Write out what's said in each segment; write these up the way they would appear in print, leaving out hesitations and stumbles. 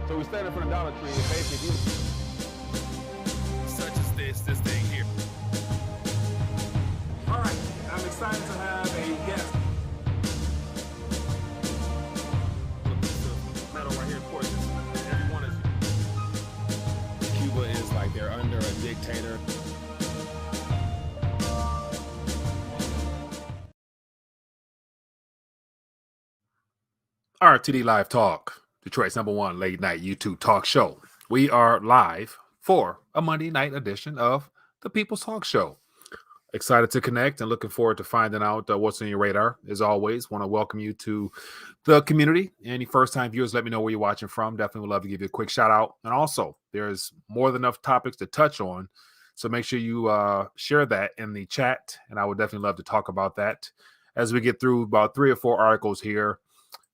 So we stand in front of Dollar Tree and basically such as this thing here. All right, I'm excited to have a guest. A piece of metal right here, of course. Everyone is. Cuba is like they're under a dictator. RTD Live Talk, Detroit's #1 late night YouTube talk show. We are live for a Monday night edition of the People's Talk Show. Excited to connect and looking forward to finding out what's on your radar. As always, want to welcome you to the community. Any first-time viewers, let me know where you're watching from. Definitely would love to give you a quick shout-out. And also, there's more than enough topics to touch on, so make sure you share that in the chat, and I would definitely love to talk about that as we get through about 3 or 4 articles here.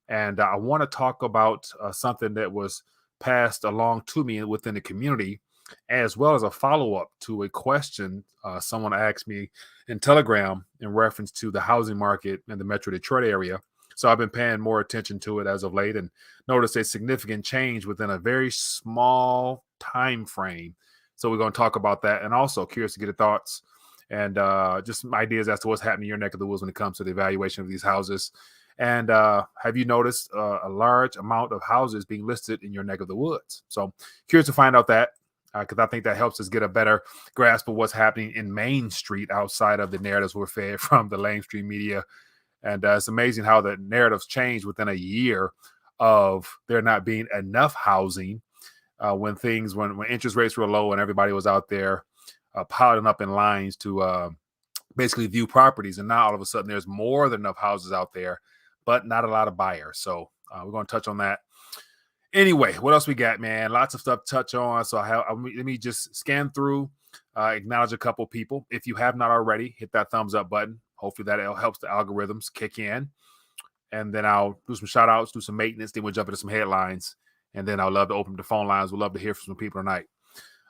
And I want to talk about something that was passed along to me within the community, as well as a follow-up to a question someone asked me in Telegram in reference to the housing market in the Metro Detroit area. So I've been paying more attention to it as of late and noticed a significant change within a very small time frame. So we're going to talk about that, and also curious to get your thoughts and just some ideas as to what's happening in your neck of the woods when it comes to the evaluation of these houses. And have you noticed a large amount of houses being listed in your neck of the woods? So curious to find out that, because I think that helps us get a better grasp of what's happening in Main Street outside of the narratives we're fed from the mainstream media. And it's amazing how the narratives change within a year of there not being enough housing when interest rates were low and everybody was out there piling up in lines to basically view properties. And now all of a sudden there's more than enough houses out there, but not a lot of buyers. So we're going to touch on that. Anyway, what else we got, man? Lots of stuff to touch on. So let me just scan through, acknowledge a couple people. If you have not already, hit that thumbs up button. Hopefully that helps the algorithms kick in. And then I'll do some shout outs, do some maintenance. Then we'll jump into some headlines. And then I'll love to open the phone lines. We'll love to hear from some people tonight.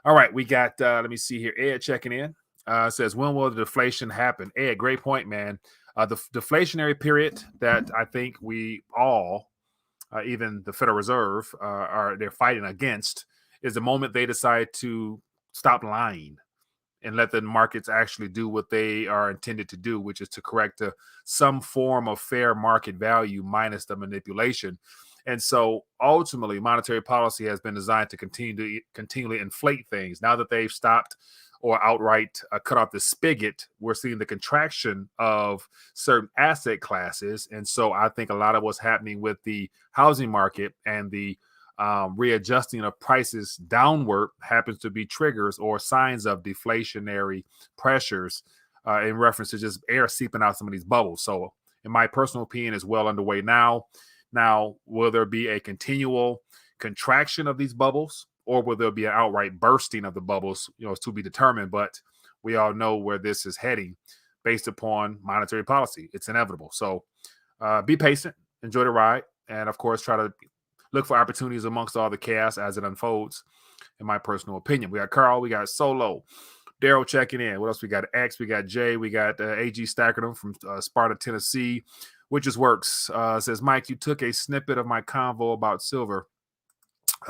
All right, we got, let me see here. Ed checking in. Says, when will the deflation happen? Ed, great point, man. The deflationary period that I think we all, even the Federal Reserve, they're fighting against is the moment they decide to stop lying and let the markets actually do what they are intended to do, which is to correct to some form of fair market value minus the manipulation. And so ultimately, monetary policy has been designed to continually inflate things. Now that they've stopped or outright cut off the spigot, we're seeing the contraction of certain asset classes. And so I think a lot of what's happening with the housing market and the readjusting of prices downward happens to be triggers or signs of deflationary pressures in reference to just air seeping out some of these bubbles. So in my personal opinion, is well underway now. Now, will there be a continual contraction of these bubbles, or will there be an outright bursting of the bubbles? It's to be determined, but we all know where this is heading based upon monetary policy. It's inevitable. So be patient, enjoy the ride, and of course, try to look for opportunities amongst all the chaos as it unfolds, in my personal opinion. We got Carl, we got Solo, Daryl checking in. What else? We got X, we got Jay, we got AG Stackerdom from Sparta, Tennessee. Which works. Says, Mike, you took a snippet of my convo about silver.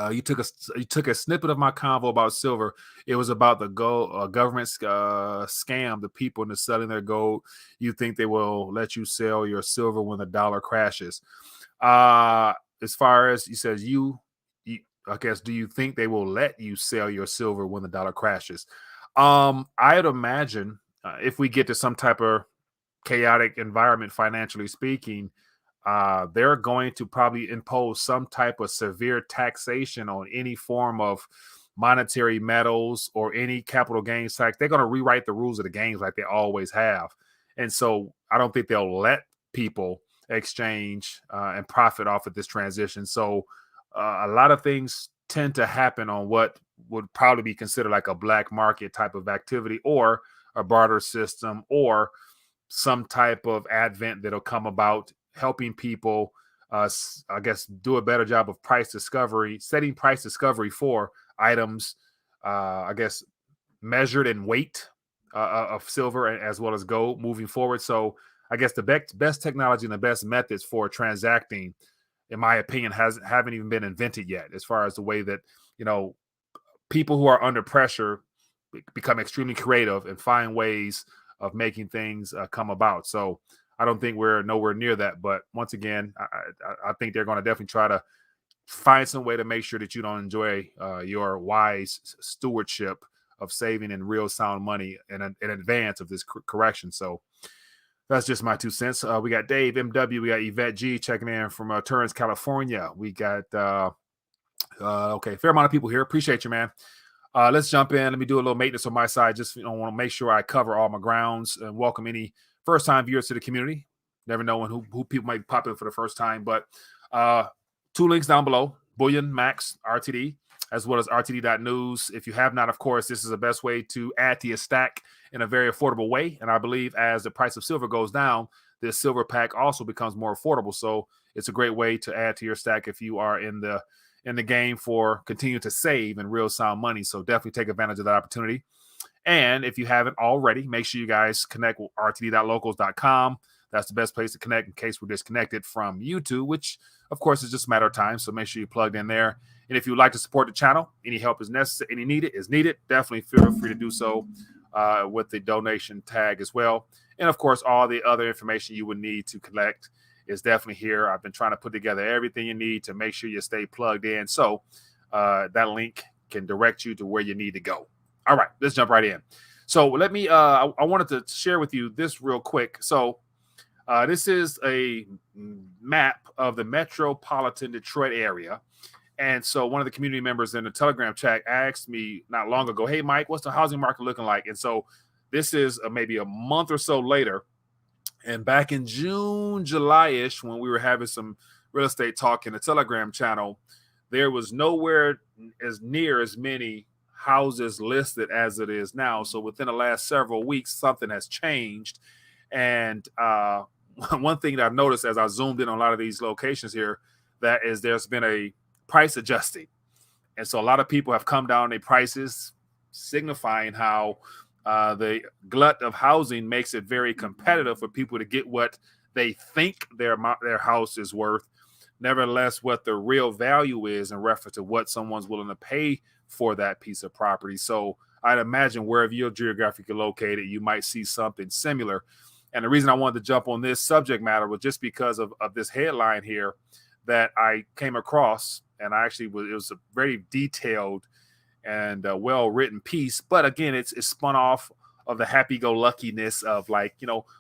You took a snippet of my convo about silver. It was about the government scam the people into selling their gold. You think they will let you sell your silver when the dollar crashes? As far as he says, I guess, do you think they will let you sell your silver when the dollar crashes? I'd imagine if we get to some type of chaotic environment, financially speaking, they're going to probably impose some type of severe taxation on any form of monetary metals or any capital gains tax. They're going to rewrite the rules of the games like they always have. And so I don't think they'll let people exchange and profit off of this transition. So a lot of things tend to happen on what would probably be considered like a black market type of activity, or a barter system, or some type of advent that'll come about helping people, I guess, do a better job of price discovery, setting price discovery for items, I guess, measured in weight of silver as well as gold moving forward. So I guess the best technology and the best methods for transacting in my opinion, haven't even been invented yet, as far as the way that, people who are under pressure become extremely creative and find ways of making things come about. So I don't think we're nowhere near that. But once again, I think they're going to definitely try to find some way to make sure that you don't enjoy your wise stewardship of saving in real sound money in advance of this correction. So that's just my 2 cents. We got Dave MW, we got Yvette G checking in from Torrance, California. We got okay, fair amount of people here. Appreciate you, man. Let's jump in. Let me do a little maintenance on my side. Just want to make sure I cover all my grounds and welcome any first-time viewers to the community. Never know who people might pop in for the first time, but 2 links down below: Bullion, Max, RTD, as well as RTD.news. If you have not, of course, this is the best way to add to your stack in a very affordable way. And I believe as the price of silver goes down, this silver pack also becomes more affordable. So it's a great way to add to your stack if you are in the game for continue to save in real sound money. So definitely take advantage of that opportunity. And if you haven't already, make sure you guys connect with rtd.locals.com. That's the best place to connect in case we're disconnected from YouTube, which of course is just a matter of time. So make sure you're plugged in there. And if you would like to support the channel, any help is necessary, any needed is needed. Definitely feel free to do so with the donation tag as well. And of course, all the other information you would need to collect is definitely here. I've been trying to put together everything you need to make sure you stay plugged in. So that link can direct you to where you need to go. All right, let's jump right in. So let me, I wanted to share with you this real quick. So this is a map of the metropolitan Detroit area. And so one of the community members in the Telegram chat asked me not long ago, hey, Mike, what's the housing market looking like? And so this is maybe a month or so later. And back in June, July-ish, when we were having some real estate talk in the Telegram channel, there was nowhere as near as many houses listed as it is now. So within the last several weeks, something has changed. And one thing that I've noticed as I zoomed in on a lot of these locations here, that is there's been a price adjusting. And so a lot of people have come down their prices, signifying how the glut of housing makes it very competitive for people to get what they think their house is worth. Nevertheless, what the real value is in reference to what someone's willing to pay for that piece of property. So I'd imagine wherever you're geographically located, you might see something similar. And the reason I wanted to jump on this subject matter was just because of this headline here that I came across. And it was a very detailed and well-written piece. But again, it's spun off of the happy-go-luckiness of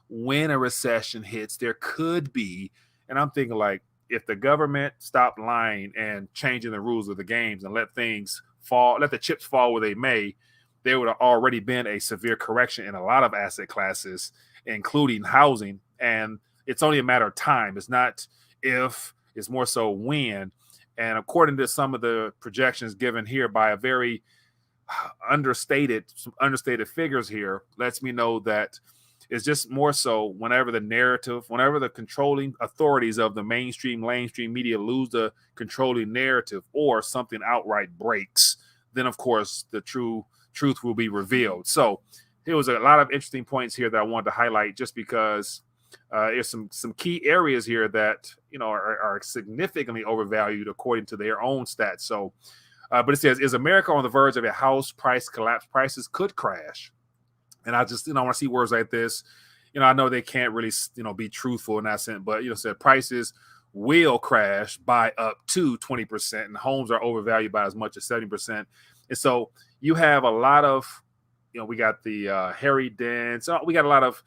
when a recession hits, there could be. And I'm thinking if the government stopped lying and changing the rules of the games and let the chips fall where they may, there would have already been a severe correction in a lot of asset classes, including housing. And it's only a matter of time. It's not if, it's more so when. And according to some of the projections given here by a very understated figures here, lets me know that it's just more so whenever the controlling authorities of the mainstream media lose the controlling narrative or something outright breaks, then of course the truth will be revealed. So there was a lot of interesting points here that I wanted to highlight just because there's some key areas here that are significantly overvalued according to their own stats. So, but it says, is America on the verge of a house price collapse? Prices could crash. And I just want to see words like this. I know they can't really be truthful in that sense, but said prices will crash by up to 20%, and homes are overvalued by as much as 70%. And so you have a lot of we got the Harry Dents. We got a lot of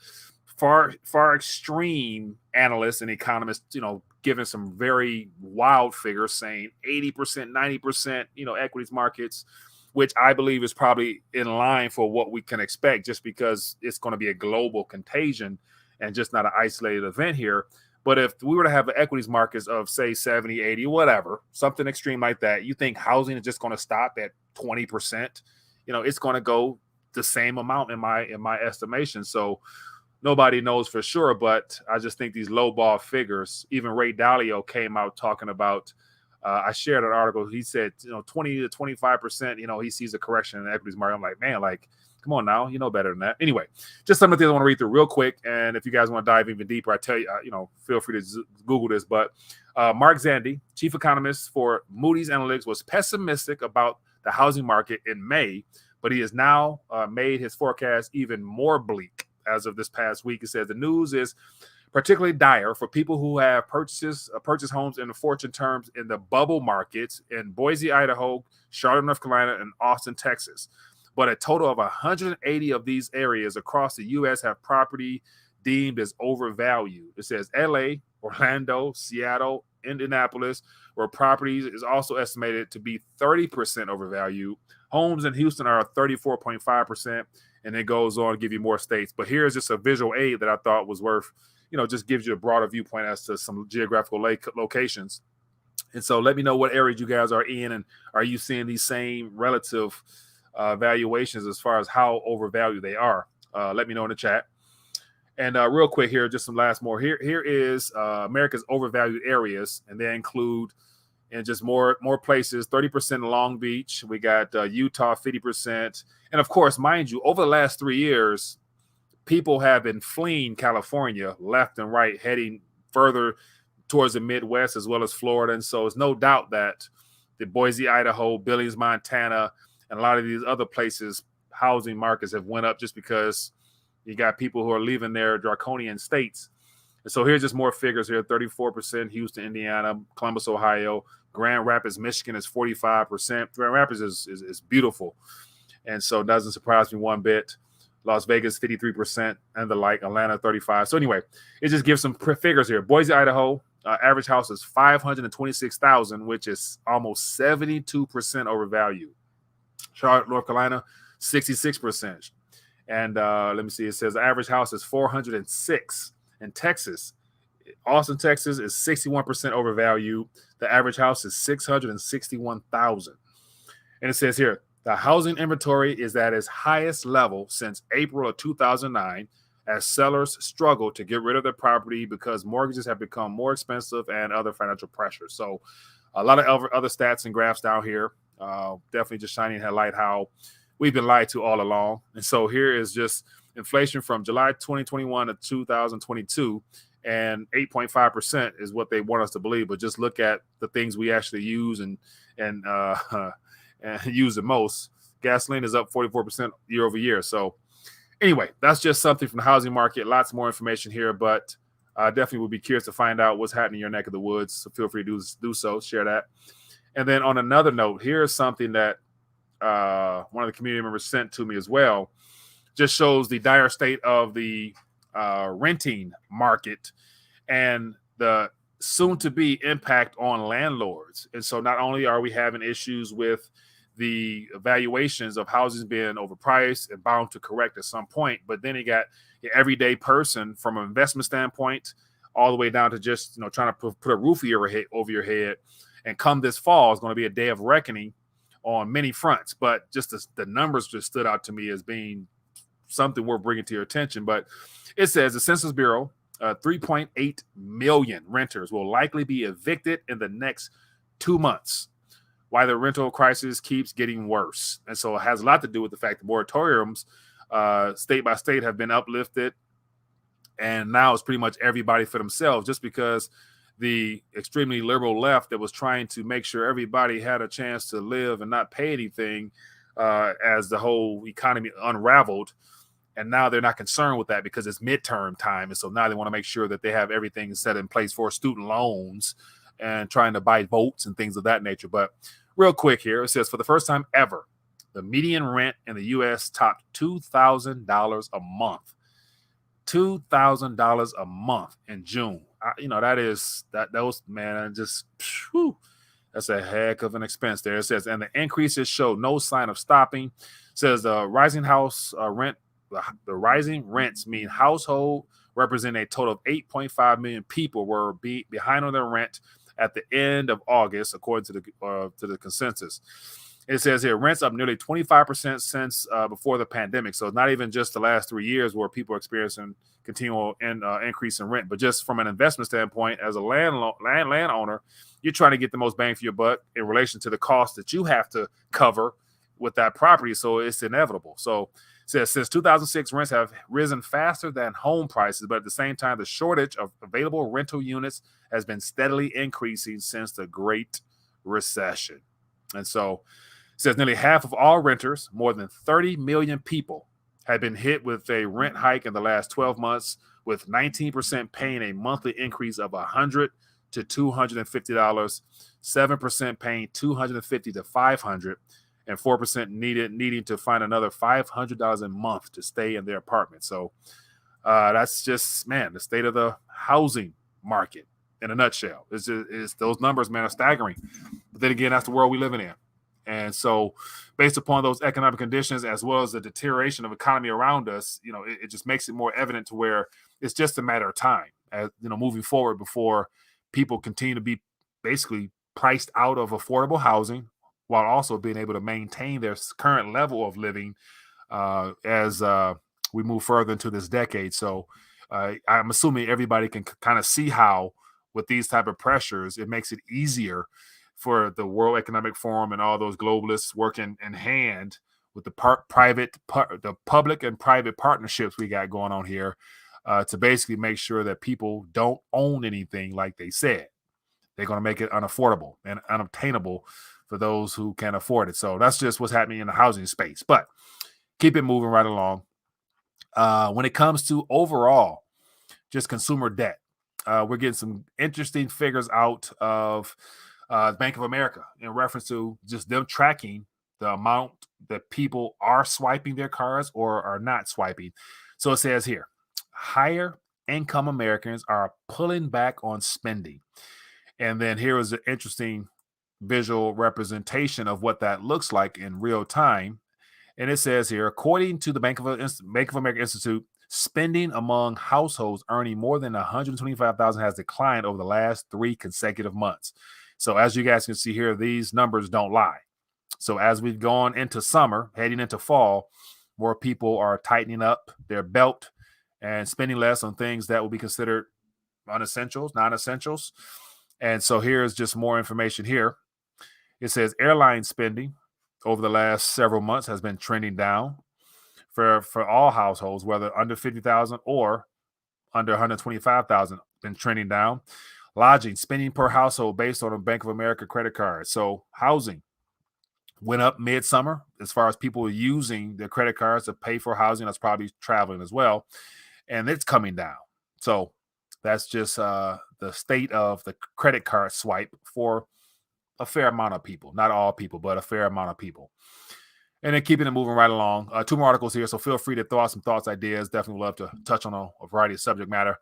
far extreme analysts and economists, giving some very wild figures saying 80%, 90%, equities markets, which I believe is probably in line for what we can expect just because it's going to be a global contagion and just not an isolated event here. But if we were to have equities markets of say 70, 80, whatever, something extreme like that, you think housing is just going to stop at 20%? It's going to go the same amount in my estimation. So nobody knows for sure, but I just think these lowball figures, even Ray Dalio came out talking about, I shared an article. He said, 20 to 25%, he sees a correction in the equities market. I'm like, man, Come on now, you know better than that. Anyway, just some of the things I want to read through real quick. And if you guys want to dive even deeper, I tell you, feel free to Google this. But Mark Zandi, chief economist for Moody's Analytics, was pessimistic about the housing market in May, but he has now made his forecast even more bleak as of this past week. He says the news is particularly dire for people who have purchased homes in the fortune terms in the bubble markets in Boise, Idaho, Charlotte, North Carolina, and Austin, Texas. But a total of 180 of these areas across the U.S. have property deemed as overvalued. It says L.A., Orlando, Seattle, Indianapolis, where properties is also estimated to be 30% overvalued. Homes in Houston are 34.5%, and it goes on to give you more states. But here's just a visual aid that I thought was worth, just gives you a broader viewpoint as to some geographical locations. And so let me know what areas you guys are in, and are you seeing these same relative valuations as far as how overvalued they are? Let me know in the chat. And real quick here, just some last more. Here is America's overvalued areas, and they include and just more places, 30% in Long Beach. We got Utah, 50%. And of course, mind you, over the last 3 years, people have been fleeing California left and right, heading further towards the Midwest as well as Florida. And so it's no doubt that the Boise, Idaho, Billings, Montana, and a lot of these other places, housing markets have went up just because you got people who are leaving their draconian states. And so here's just more figures here: 34% Houston, Indiana, Columbus, Ohio, Grand Rapids, Michigan is 45%. Grand Rapids is beautiful. And so it doesn't surprise me one bit. Las Vegas, 53%, and the like. Atlanta, 35%. So anyway, it just gives some figures here. Boise, Idaho, average house is $526,000, which is almost 72% overvalued. Charlotte, North Carolina, 66%. And let me see. It says the average house is $406,000. In Texas, Austin, Texas is 61% overvalued. The average house is $661,000. And it says here, the housing inventory is at its highest level since April of 2009, as sellers struggle to get rid of their property because mortgages have become more expensive and other financial pressures. So a lot of other stats and graphs down here, definitely just shining a light how we've been lied to all along. And so here is just inflation from July 2021 to 2022, and 8.5% is what they want us to believe. But just look at the things we actually use and use the most. Gasoline is up 44% year over year. So anyway, that's just something from the housing market. Lots more information here, but I definitely would be curious to find out what's happening in your neck of the woods. So feel free to do so, share that. And then on another note, here's something that one of the community members sent to me as well. Just shows the dire state of the renting market and the soon-to-be impact on landlords. And so not only are we having issues with the valuations of houses being overpriced and bound to correct at some point, but then you got the everyday person from an investment standpoint all the way down to just trying to put a roof over your head. And come this fall is going to be a day of reckoning on many fronts. But just the numbers just stood out to me as being something worth bringing to your attention. But it says the Census Bureau, 3.8 million renters will likely be evicted in the next 2 months, while the rental crisis keeps getting worse. And so it has a lot to do with the fact that moratoriums state by state have been uplifted, and now it's pretty much everybody for themselves, just because the extremely liberal left that was trying to make sure everybody had a chance to live and not pay anything as the whole economy unraveled. And now they're not concerned with that because it's midterm time. And so now they want to make sure that they have everything set in place for student loans and trying to buy votes and things of that nature. But real quick here, it says for the first time ever, the median rent in the U.S. topped $2,000 a month. $2,000 a month in June. That's a heck of an expense there. It says, and the increases show no sign of stopping. It says the rising rents mean household represent a total of 8.5 million people were behind on their rent at the end of August, according to the consensus. It says here rents up nearly 25% since before the pandemic. So it's not even just the last 3 years where people are experiencing continual increase in rent, but just from an investment standpoint, as a landowner, you're trying to get the most bang for your buck in relation to the cost that you have to cover with that property, so it's inevitable. So it says since 2006, rents have risen faster than home prices, but at the same time, the shortage of available rental units has been steadily increasing since the Great Recession. And so it says nearly half of all renters, more than 30 million people, have been hit with a rent hike in the last 12 months, with 19% paying a monthly increase of $100 to $250, 7% paying $250 to $500, and 4% needing to find another $500 a month to stay in their apartment. So that's just, man, the state of the housing market in a nutshell. It's those numbers, man, are staggering. But then again, that's the world we living in. And so based upon those economic conditions, as well as the deterioration of economy around us, it just makes it more evident to where it's just a matter of time, as moving forward, before people continue to be basically priced out of affordable housing while also being able to maintain their current level of living as we move further into this decade. So I'm assuming everybody can kind of see how, with these type of pressures, it makes it easier for the World Economic Forum and all those globalists working in hand with the public and private partnerships we got going on here to basically make sure that people don't own anything like they said. They're going to make it unaffordable and unobtainable for those who can afford it. So that's just what's happening in the housing space. But keep it moving right along. When it comes to overall just consumer debt, we're getting some interesting figures out of Bank of America in reference to just them tracking the amount that people are swiping their cards or are not swiping. So it says here, higher income Americans are pulling back on spending. And then here is an interesting visual representation of what that looks like in real time. And it says here, according to the Bank of America Institute, spending among households earning more than $125,000 has declined over the last 3 consecutive months. So as you guys can see here, these numbers don't lie. So as we've gone into summer, heading into fall, more people are tightening up their belt and spending less on things that will be considered unessentials, non-essentials. And so here's just more information here. It says airline spending over the last several months has been trending down for all households, whether under 50,000 or under 125,000, been trending down. Lodging, spending per household based on a Bank of America credit card. So housing went up midsummer as far as people using their credit cards to pay for housing. That's probably traveling as well. And it's coming down. So that's just the state of the credit card swipe for a fair amount of people. Not all people, but a fair amount of people. And then keeping it moving right along. 2 more articles here, so feel free to throw out some thoughts, ideas. Definitely love to touch on a variety of subject matter.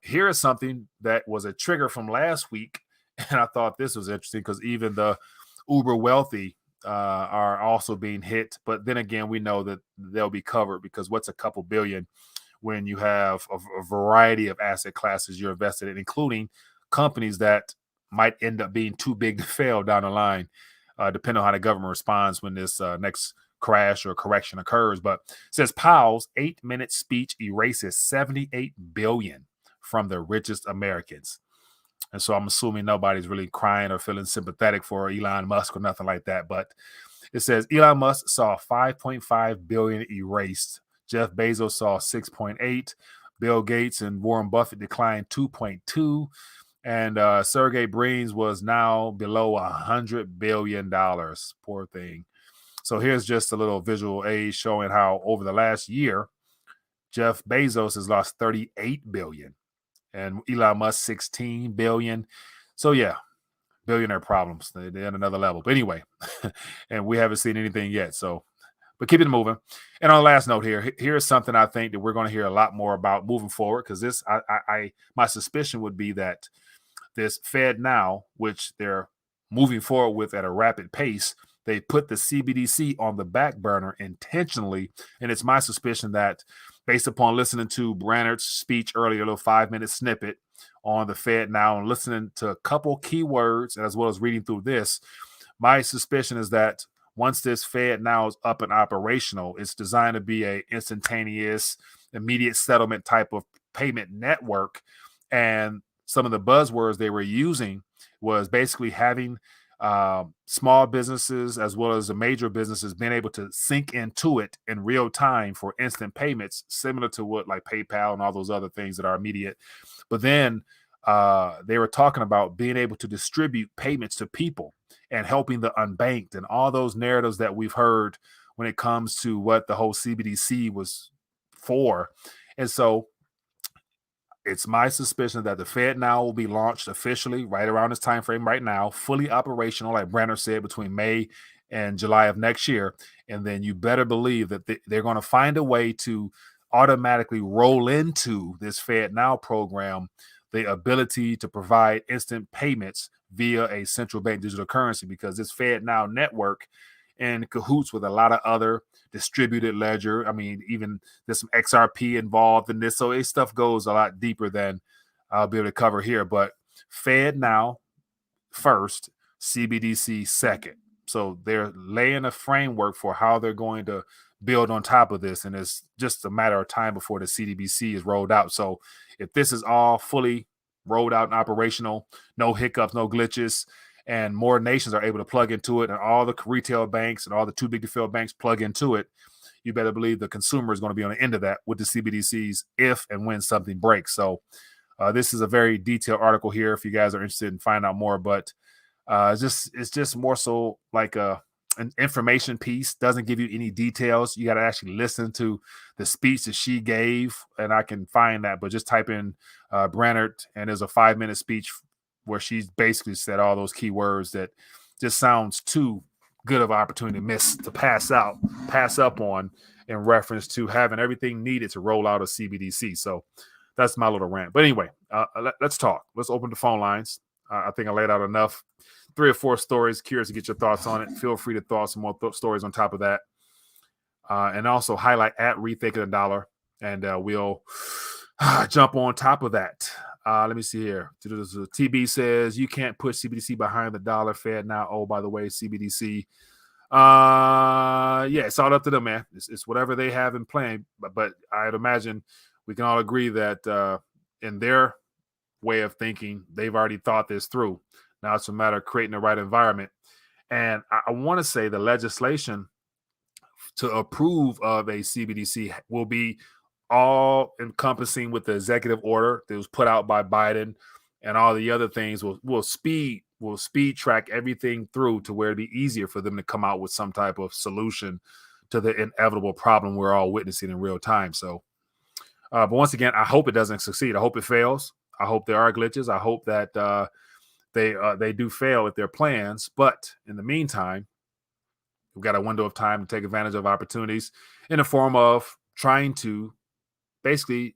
Here is something that was a trigger from last week, and I thought this was interesting because even the uber wealthy are also being hit. But then again, we know that they'll be covered because what's a couple billion when you have a variety of asset classes you're invested in, including companies that might end up being too big to fail down the line, depending on how the government responds when this next crash or correction occurs. But it says Powell's 8-minute speech erases $78 billion from the richest Americans. And so I'm assuming nobody's really crying or feeling sympathetic for Elon Musk or nothing like that. But it says Elon Musk saw $5.5 billion erased. Jeff Bezos saw 6.8. Bill Gates and Warren Buffett declined 2.2. And Sergey Brin was now below $100 billion. Poor thing. So here's just a little visual aid showing how over the last year, Jeff Bezos has lost $38 billion and Elon Musk $16 billion. So yeah, billionaire problems. They're at another level. But anyway, and we haven't seen anything yet. So, but keep it moving. And on the last note here, here's something I think that we're going to hear a lot more about moving forward, because this, my suspicion would be that this FedNow, which they're moving forward with at a rapid pace, they put the CBDC on the back burner intentionally. And it's my suspicion that based upon listening to Brannard's speech earlier, a little 5-minute snippet on the FedNow and listening to a couple keywords, as well as reading through this, my suspicion is that once this FedNow is up and operational, it's designed to be a instantaneous, immediate settlement type of payment network. And some of the buzzwords they were using was basically having small businesses as well as the major businesses being able to sync into it in real time for instant payments, similar to what like PayPal and all those other things that are immediate. But then they were talking about being able to distribute payments to people and helping the unbanked and all those narratives that we've heard when it comes to what the whole CBDC was for. And so it's my suspicion that the FedNow will be launched officially right around this time frame right now, fully operational, like Brenner said, between May and July of next year. And then you better believe that they're going to find a way to automatically roll into this FedNow program the ability to provide instant payments via a central bank digital currency, because this FedNow network in cahoots with a lot of other distributed ledger. I mean, even there's some XRP involved in this. So this stuff goes a lot deeper than I'll be able to cover here. But FedNow first, CBDC second. So they're laying a framework for how they're going to build on top of this. And it's just a matter of time before the CBDC is rolled out. So if this is all fully rolled out and operational, no hiccups, no glitches, and more nations are able to plug into it, and all the retail banks and all the too big to fail banks plug into it, you better believe the consumer is going to be on the end of that with the CBDCs if and when something breaks. So this is a very detailed article here if you guys are interested in finding out more, but it's just more so like an information piece. Doesn't give you any details. You got to actually listen to the speech that she gave, and I can find that, but just type in Brannert, and there's a 5-minute speech where she's basically said all those key words that just sounds too good of an opportunity to pass up on in reference to having everything needed to roll out a CBDC. So that's my little rant. But anyway, let's talk. Let's open the phone lines. I think I laid out enough, 3 or 4 stories. Curious to get your thoughts on it. Feel free to throw some more stories on top of that. And also highlight at Rethinking the Dollar, and we'll jump on top of that. Let me see here. TB says you can't put CBDC behind the dollar. FedNow. Oh, by the way, CBDC. Yeah, it's all up to them, man. It's whatever they have in plan. But I'd imagine we can all agree that in their way of thinking, they've already thought this through. Now it's a matter of creating the right environment. And I want to say the legislation to approve of a CBDC will be all encompassing with the executive order that was put out by Biden, and all the other things will speed track everything through to where it'd be easier for them to come out with some type of solution to the inevitable problem we're all witnessing in real time. So, but once again, I hope it doesn't succeed. I hope it fails. I hope there are glitches. I hope that they do fail with their plans. But in the meantime, we've got a window of time to take advantage of opportunities in the form of trying to basically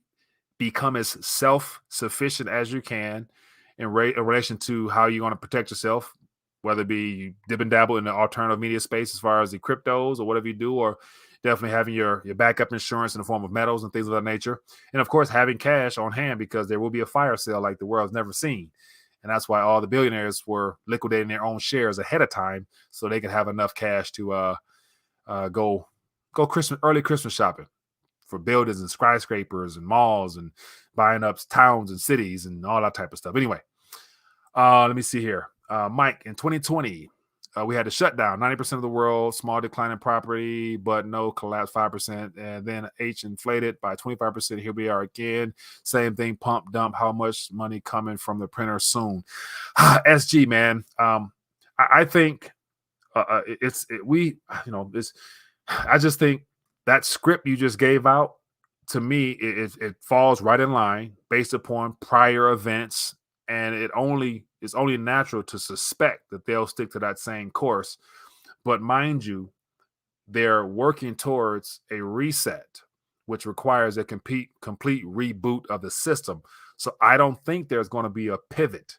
become as self-sufficient as you can in relation to how you're going to protect yourself, whether it be you dip and dabble in the alternative media space as far as the cryptos or whatever you do, or definitely having your backup insurance in the form of metals and things of that nature. And of course, having cash on hand, because there will be a fire sale like the world's never seen. And that's why all the billionaires were liquidating their own shares ahead of time so they could have enough cash to go early Christmas shopping for buildings and skyscrapers and malls and buying up towns and cities and all that type of stuff. Anyway, let me see here. Mike, in 2020, we had a shutdown, 90% of the world, small decline in property, but no collapse, 5%. And then H inflated by 25%. Here we are again. Same thing, pump, dump. How much money coming from the printer soon? SG, man. I think I just think that script you just gave out, to me, it falls right in line based upon prior events, and it's only natural to suspect that they'll stick to that same course. But mind you, they're working towards a reset, which requires a complete reboot of the system. So I don't think there's going to be a pivot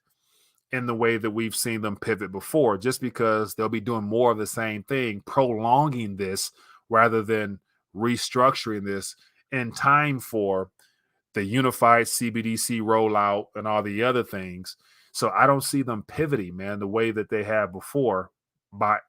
in the way that we've seen them pivot before, just because they'll be doing more of the same thing, prolonging this rather than restructuring this in time for the unified CBDC rollout and all the other things. So I don't see them pivoting, man, the way that they have before by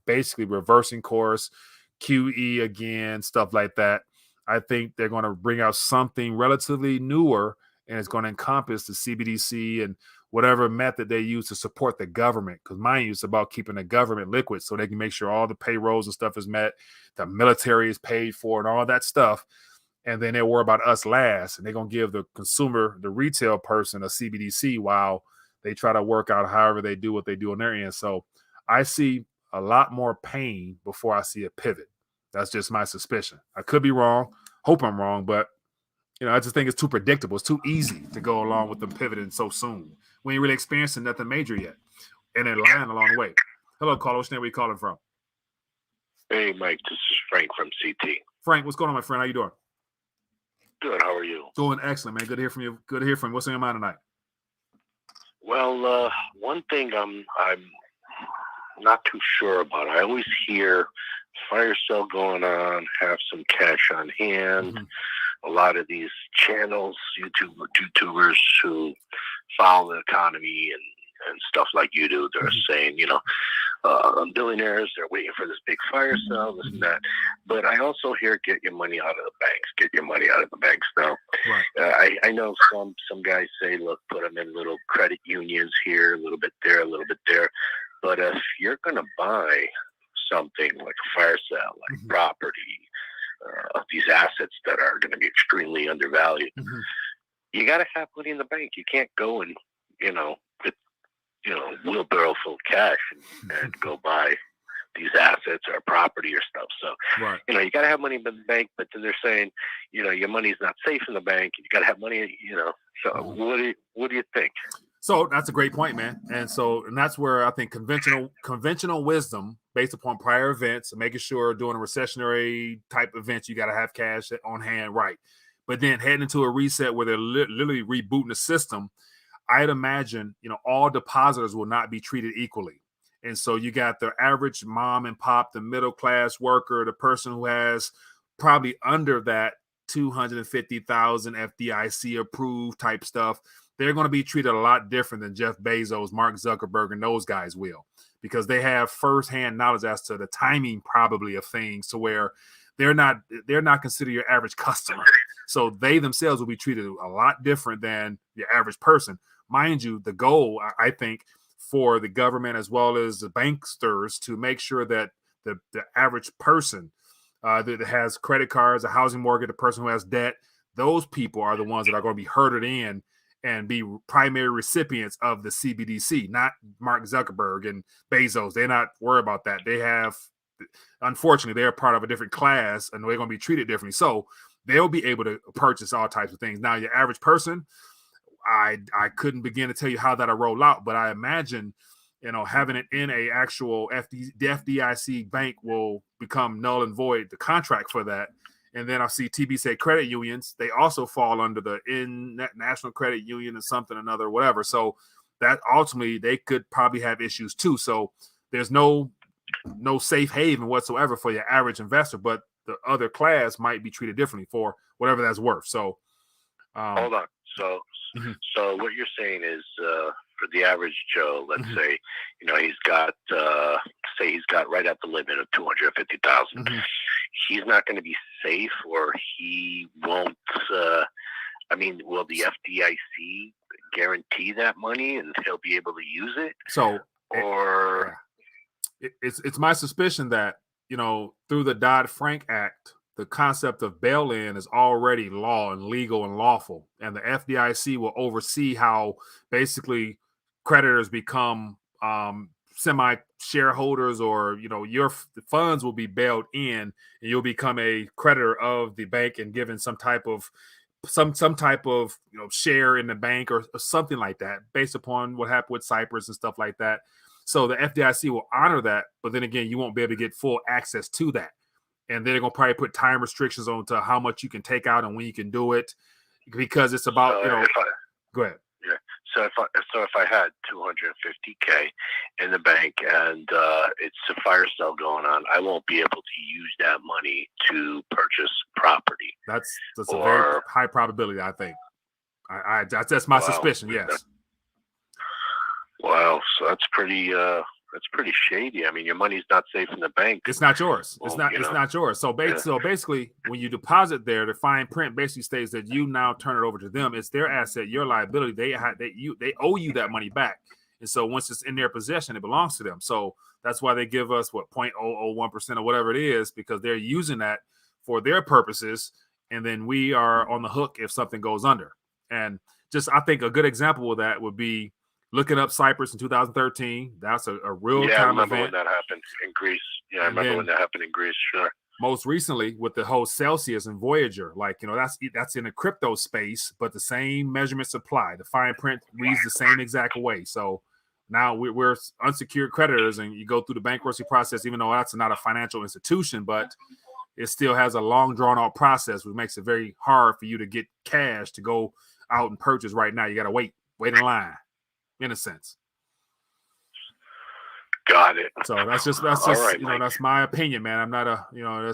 basically reversing course, QE again, stuff like that. I think they're going to bring out something relatively newer, and it's going to encompass the CBDC and whatever method they use to support the government. Because mind you, it's about keeping the government liquid so they can make sure all the payrolls and stuff is met, the military is paid for, and all that stuff. And then they'll worry about us last, and they're going to give the consumer, the retail person, a CBDC while they try to work out however they do what they do on their end. So I see a lot more pain before I see a pivot. That's just my suspicion. I could be wrong. Hope I'm wrong, but I just think it's too predictable. It's too easy to go along with them pivoting so soon. We ain't really experiencing nothing major yet, and then lying along the way. Hello, caller. What's your name? Where you calling from? Hey, Mike. This is Frank from CT. Frank, what's going on, my friend? How you doing? Good. How are you? Doing excellent, man. Good to hear from you. Good to hear from you. What's on your mind tonight? Well, one thing I'm not too sure about. I always hear fire sale going on, have some cash on hand. Mm-hmm. A lot of these channels, YouTubers who follow the economy and stuff like you do, they're saying, billionaires, they're waiting for this big fire sale, this and that. But I also hear get your money out of the banks, get your money out of the banks now. Right. I know some guys say, look, put them in little credit unions here, a little bit there, a little bit there. But if you're going to buy something like a fire sale, like property, these assets that are going to be extremely undervalued, you got to have money in the bank. You can't go and, with, wheelbarrow full of cash and go buy these assets or property or stuff. So, right. You got to have money in the bank, but then they're saying, your money's not safe in the bank. You got to have money, So what do you think? So that's a great point, man. And that's where I think conventional wisdom based upon prior events, making sure during a recessionary type event, you got to have cash on hand. Right. But then heading into a reset where they're literally rebooting the system, I'd imagine, all depositors will not be treated equally. And so you got the average mom and pop, the middle class worker, the person who has probably under that 250,000 FDIC approved type stuff. They're going to be treated a lot different than Jeff Bezos, Mark Zuckerberg, and those guys will, because they have firsthand knowledge as to the timing probably of things, to where they're not considered your average customer. So they themselves will be treated a lot different than your average person. Mind you, the goal, I think, for the government as well as the banksters to make sure that the average person that has credit cards, a housing mortgage, the person who has debt, those people are the ones that are going to be herded in and be primary recipients of the CBDC, not Mark Zuckerberg and Bezos. They're not worried about that. They have, unfortunately, they're part of a different class and they're going to be treated differently. So they'll be able to purchase all types of things. Now, your average person, I couldn't begin to tell you how that'll roll out, but I imagine, having it in a actual the FDIC bank will become null and void, the contract for that. And then I see TB say credit unions, they also fall under the National Credit Union and something another, whatever. So that ultimately they could probably have issues too. So there's no safe haven whatsoever for your average investor, but the other class might be treated differently for whatever that's worth. So hold on. So what you're saying is for the average Joe, let's say, he's got right at the limit of 250,000. He's not going to be safe, or he won't. Will the FDIC guarantee that money and he'll be able to use it? So, or it's my suspicion that through the Dodd-Frank Act, the concept of bail-in is already law and legal and lawful, and the FDIC will oversee how basically creditors become semi-shareholders, or your funds will be bailed in, and you'll become a creditor of the bank and given some type of share in the bank or something like that, based upon what happened with Cyprus and stuff like that. So the FDIC will honor that, but then again, you won't be able to get full access to that. And they're going to probably put time restrictions on to how much you can take out and when you can do it, because it's about, go ahead. Yeah. So if I had 250K in the bank and it's a fire sale going on, I won't be able to use that money to purchase property. That's a very high probability, I think. That's my suspicion. Yes. Wow. So that's pretty That's pretty shady. I mean, your money's not safe in the bank. It's not yours. Well, It's not yours. So basically, when you deposit there, the fine print basically states that you now turn it over to them. It's their asset, your liability. They owe you that money back. And so once it's in their possession, it belongs to them. So that's why they give us 0.001% or whatever it is, because they're using that for their purposes. And then we are on the hook if something goes under. And just, I think a good example of that would be looking up Cyprus in 2013. That's a real I time remember event. when that happened in Greece. Yeah, I remember when that happened in Greece. Sure. Most recently with the whole Celsius and Voyager, that's in the crypto space, but the same measurements apply. The fine print reads the same exact way. So now we're unsecured creditors, and you go through the bankruptcy process, even though that's not a financial institution, but it still has a long drawn out process, which makes it very hard for you to get cash to go out and purchase right now. You got to wait in line, in a sense. Got it. So that's just right, that's my opinion, man. I'm not I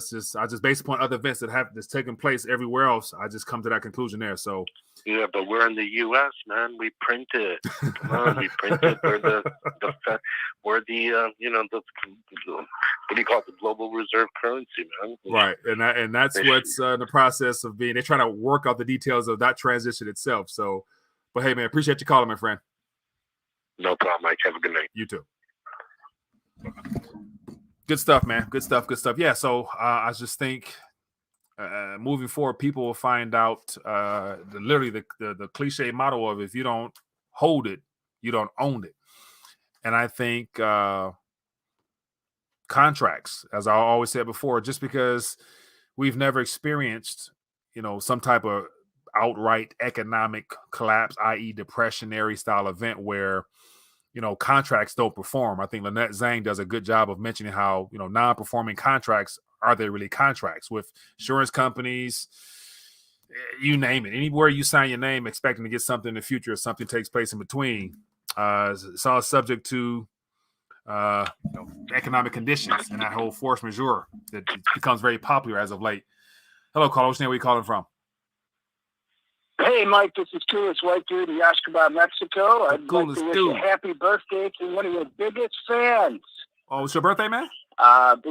just based upon other events that's taken place everywhere else. I just come to that conclusion there. So yeah, but we're in the U.S., man. We print it. Come on, we print it. We're the what do you call it? The global reserve currency, man. Right, and that's what's in the process of being. They're trying to work out the details of that transition itself. So, but hey, man, appreciate you calling, my friend. No problem, Mike. Have a good night. You too. Good stuff, man. Good stuff. Yeah. So I just think moving forward, people will find out literally the cliche motto of if you don't hold it, you don't own it. And I think contracts, as I always said before, just because we've never experienced, some type of outright economic collapse, i.e. depressionary style event where contracts don't perform. I think Lynette Zhang does a good job of mentioning how, non-performing contracts, are they really contracts with insurance companies? You name it. Anywhere you sign your name expecting to get something in the future, if something takes place in between, it's all subject to economic conditions and that whole force majeure that becomes very popular as of late. Hello, caller. What's your name? Where you calling from? Hey, Mike, this is Coolest White Dude in Yashkaba, Mexico. I'd like to wish a happy birthday to one of your biggest fans. Oh, it's your birthday, man? No,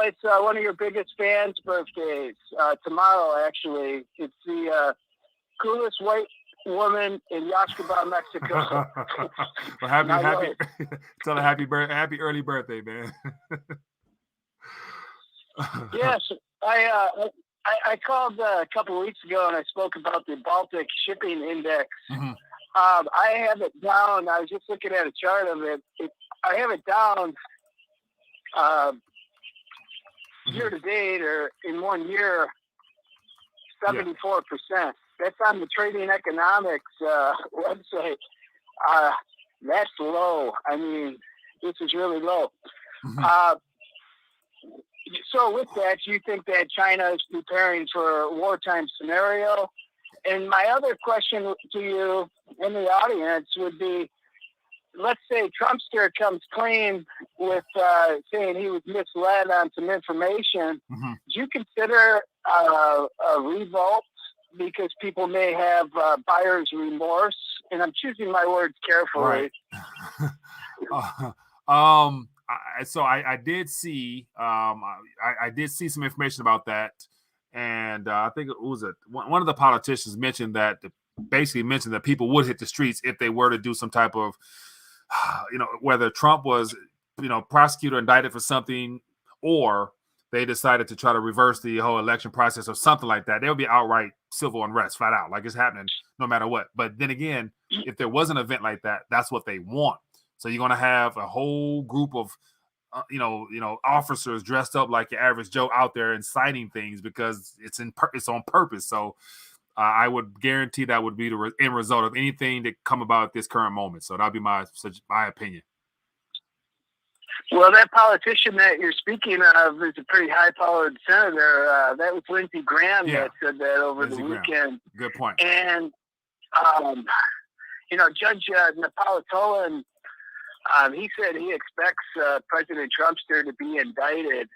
it's one of your biggest fans' birthdays. Tomorrow, actually. It's the coolest white woman in Yashkaba, Mexico. Well, tell her happy early birthday, man. Yes, I called a couple of weeks ago and I spoke about the Baltic shipping index. Mm-hmm. I have it down. I was just looking at a chart of it. I have it down year to date, or in 1 year, 74%. That's on the Trading Economics website. That's low. I mean, this is really low. Mm-hmm. So with that, you think that China is preparing for a wartime scenario? And my other question to you in the audience would be, let's say Trumpster comes clean with saying he was misled on some information. Mm-hmm. Do you consider a revolt because people may have buyer's remorse? And I'm choosing my words carefully. Right. So I did see I did see some information about that, and I think it was one of the politicians mentioned that people would hit the streets if they were to do some type of whether Trump was prosecuted or indicted for something, or they decided to try to reverse the whole election process or something like that. There would be outright civil unrest, flat out, like it's happening no matter what. But then again, if there was an event like that, that's what they want. So you're going to have a whole group of, officers dressed up like your average Joe out there inciting things because it's on purpose. So I would guarantee that would be the end result of anything that come about at this current moment. So that'd be my opinion. Well, that politician that you're speaking of is a pretty high-powered senator. That was Lindsey Graham that said that over the weekend. Good point. And, Judge Napolitano, he said he expects President Trumpster to be indicted.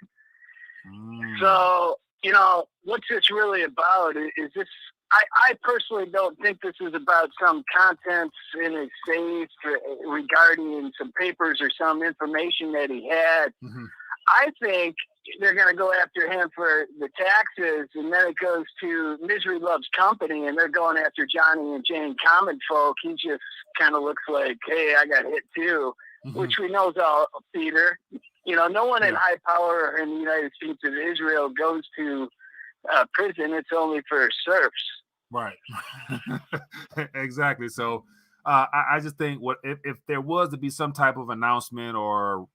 So, what's this really about? Is this I personally don't think this is about some contents in his safe regarding some papers or some information that he had. Mm-hmm. I think they're going to go after him for the taxes, and then it goes to Misery Loves Company, and they're going after Johnny and Jane Common Folk. He just kind of looks like, hey, I got hit too, Mm-hmm. which we know is all theater. You know, no one in Yeah. high power in the United States of Israel goes to prison. It's only for serfs. Right. Exactly. So I just think what if there was to be some type of announcement or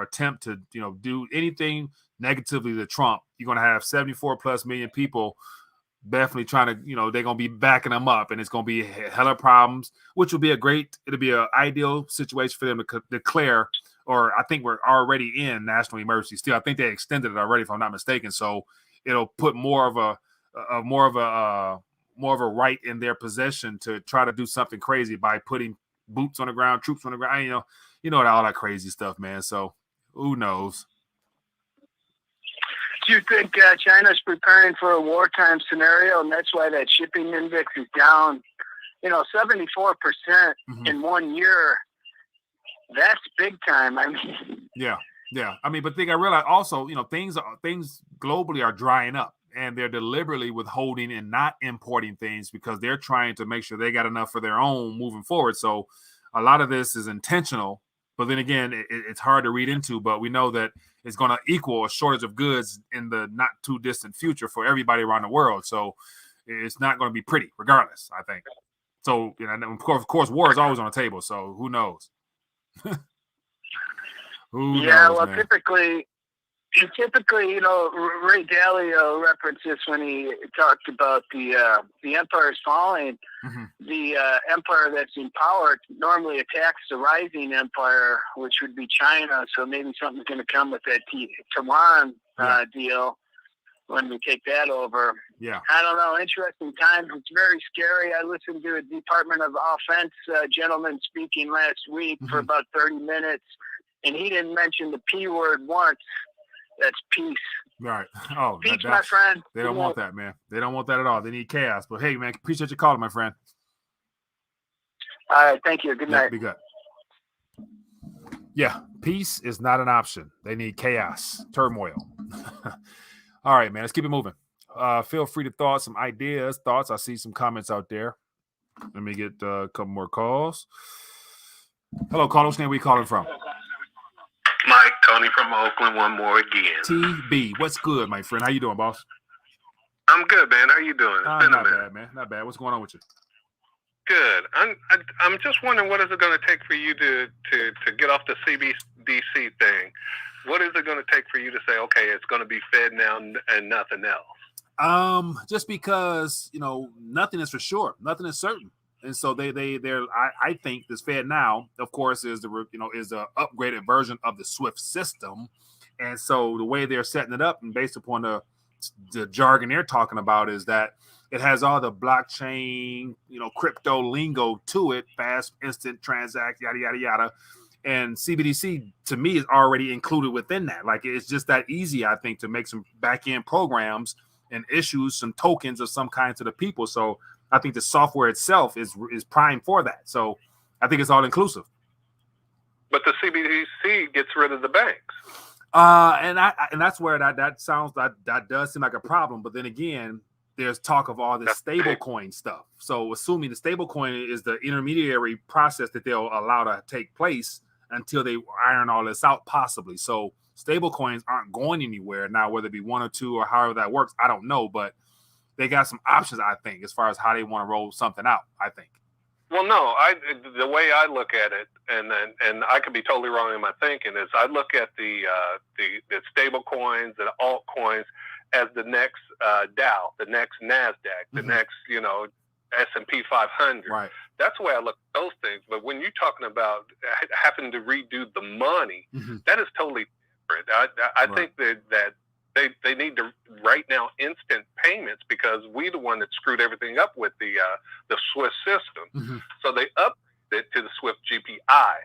attempt to, do anything negatively to Trump, you're going to have 74 plus million people definitely trying to, they're going to be backing them up, and it's going to be hella problems, which will be it'll be an ideal situation for them to declare, or I think we're already in national emergency still. I think they extended it already, if I'm not mistaken. So it'll put more of a right in their possession to try to do something crazy by putting boots on the ground, troops on the ground, all that crazy stuff, man. So who knows? Do you think China's preparing for a wartime scenario, and that's why that shipping index is down, 74% Mm-hmm. in 1 year? That's big time. I mean, Yeah. I mean, but I realize also, things globally are drying up, and they're deliberately withholding and not importing things because they're trying to make sure they got enough for their own moving forward. So a lot of this is intentional, but then again, it's hard to read into, but we know that it's going to equal a shortage of goods in the not too distant future for everybody around the world. So it's not going to be pretty regardless, I think. So, of course, war is always on the table. So who knows? Who knows, well, man? typically, Ray Dalio referenced this when he talked about the empire's falling. Mm-hmm. The empire that's in power normally attacks the rising empire, which would be China. So maybe something's going to come with that Taiwan deal when we take that over. Yeah. I don't know. Interesting times. It's very scary. I listened to a Department of Offense gentleman speaking last week for about 30 minutes, and he didn't mention the P word once. That's peace. Right. Oh, peace, my friend. They don't want that, man. They don't want that at all. They need chaos. But hey, man, appreciate you calling, my friend. All right. Thank you. Good night. Be good. Yeah. Peace is not an option. They need chaos, turmoil. All right, man. Let's keep it moving. Feel free to throw out some ideas, thoughts. I see some comments out there. Let me get a couple more calls. Hello, caller. What's name we calling from? Mike, Tony from Oakland, one more again. TB, what's good, my friend? How you doing, boss? I'm good, man. How you doing? It's been a not minute. bad, man. Not bad. What's going on with you? Good. I'm just wondering, what is it going to take for you to get off the CBDC thing? What is it going to take for you to say, okay, it's going to be FedNow and nothing else? Just because nothing is for sure, nothing is certain. And so I think this FedNow, of course, is the upgraded version of the SWIFT system. And so the way they're setting it up, and based upon the jargon they're talking about, is that it has all the blockchain, crypto lingo to it, fast, instant transact, yada, yada, yada. And CBDC, to me, is already included within that. Like, it's just that easy, I think, to make some back-end programs and issue some tokens of some kind to the people. So I think the software itself is primed for that. So I think it's all inclusive. But the CBDC gets rid of the banks. And that's where that does seem like a problem. But then again, there's talk of all this stablecoin stuff. So assuming the stablecoin is the intermediary process that they'll allow to take place until they iron all this out, possibly. So stablecoins aren't going anywhere now, whether it be one or two or however that works. I don't know, but they got some options, I think, as far as how they want to roll something out, I think. Well, no, the way I look at it, and I could be totally wrong in my thinking, is I look at the stable coins and altcoins as the next Dow, the next NASDAQ, the next, S&P 500. Right. That's the way I look at those things. But when you're talking about having to redo the money, that is totally different. I think that they need to right now instant payments, because we the one that screwed everything up with the Swift system. So they upped it to the Swift GPI,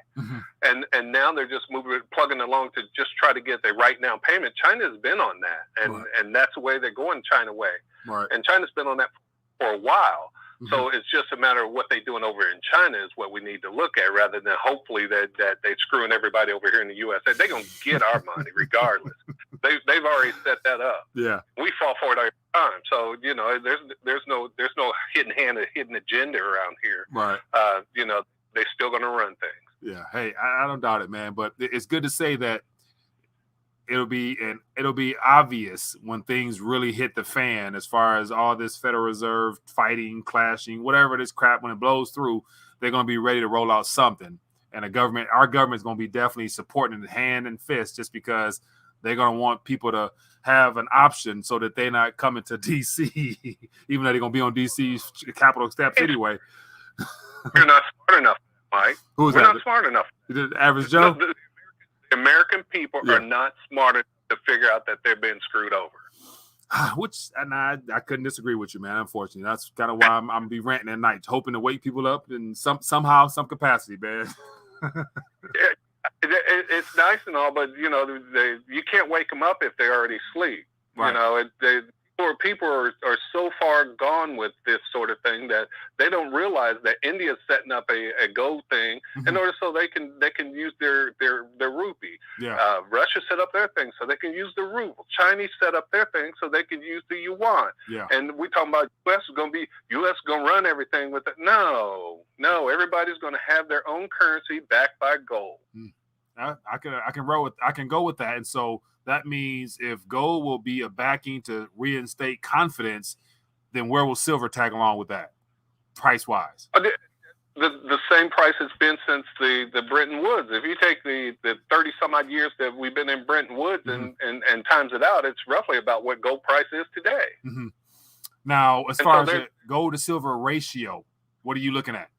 and now they're just plugging along to just try to get the right now payment. China's been on that, and that's the way they're going, China way. Right. And China's been on that for a while. So it's just a matter of what they're doing over in China is what we need to look at, rather than hopefully that they're screwing everybody over here in the U.S. They're going to get our money regardless. They've already set that up. Yeah, we fall for it every time. So there's no hidden hand or hidden agenda around here. right. They're still going to run things. Yeah. Hey, I don't doubt it, man. But it's good to say that it'll be obvious when things really hit the fan, as far as all this Federal Reserve fighting, clashing, whatever this crap, when it blows through, they're going to be ready to roll out something. And our government's going to be definitely supporting it hand and fist, just because they're going to want people to have an option so that they're not coming to DC, even though they're going to be on DC's capital steps anyway. You're not smart enough, Mike. Who's We're that? not smart enough. The average Joe? The American people are not smart enough to figure out that they're being screwed over. Which, and I couldn't disagree with you, man. Unfortunately, that's kind of why I'm be ranting at night, hoping to wake people up in somehow, some capacity, man. It's nice and all, but you can't wake them up if they already sleep. Right. People are so far gone with this sort of thing that they don't realize that India's setting up a gold thing in order so they can use their rupee. Yeah. Russia set up their thing so they can use the ruble. Chinese set up their thing so they can use the yuan. Yeah. And we talking about U.S. is going to run everything with it. No, everybody's going to have their own currency backed by gold. I can go with that. And so that means if gold will be a backing to reinstate confidence, then where will silver tag along with that, price wise? The same price it's been since the Bretton Woods. If you take the 30 some odd years that we've been in Bretton Woods and times it out, it's roughly about what gold price is today. Now, as far as the gold to silver ratio, what are you looking at?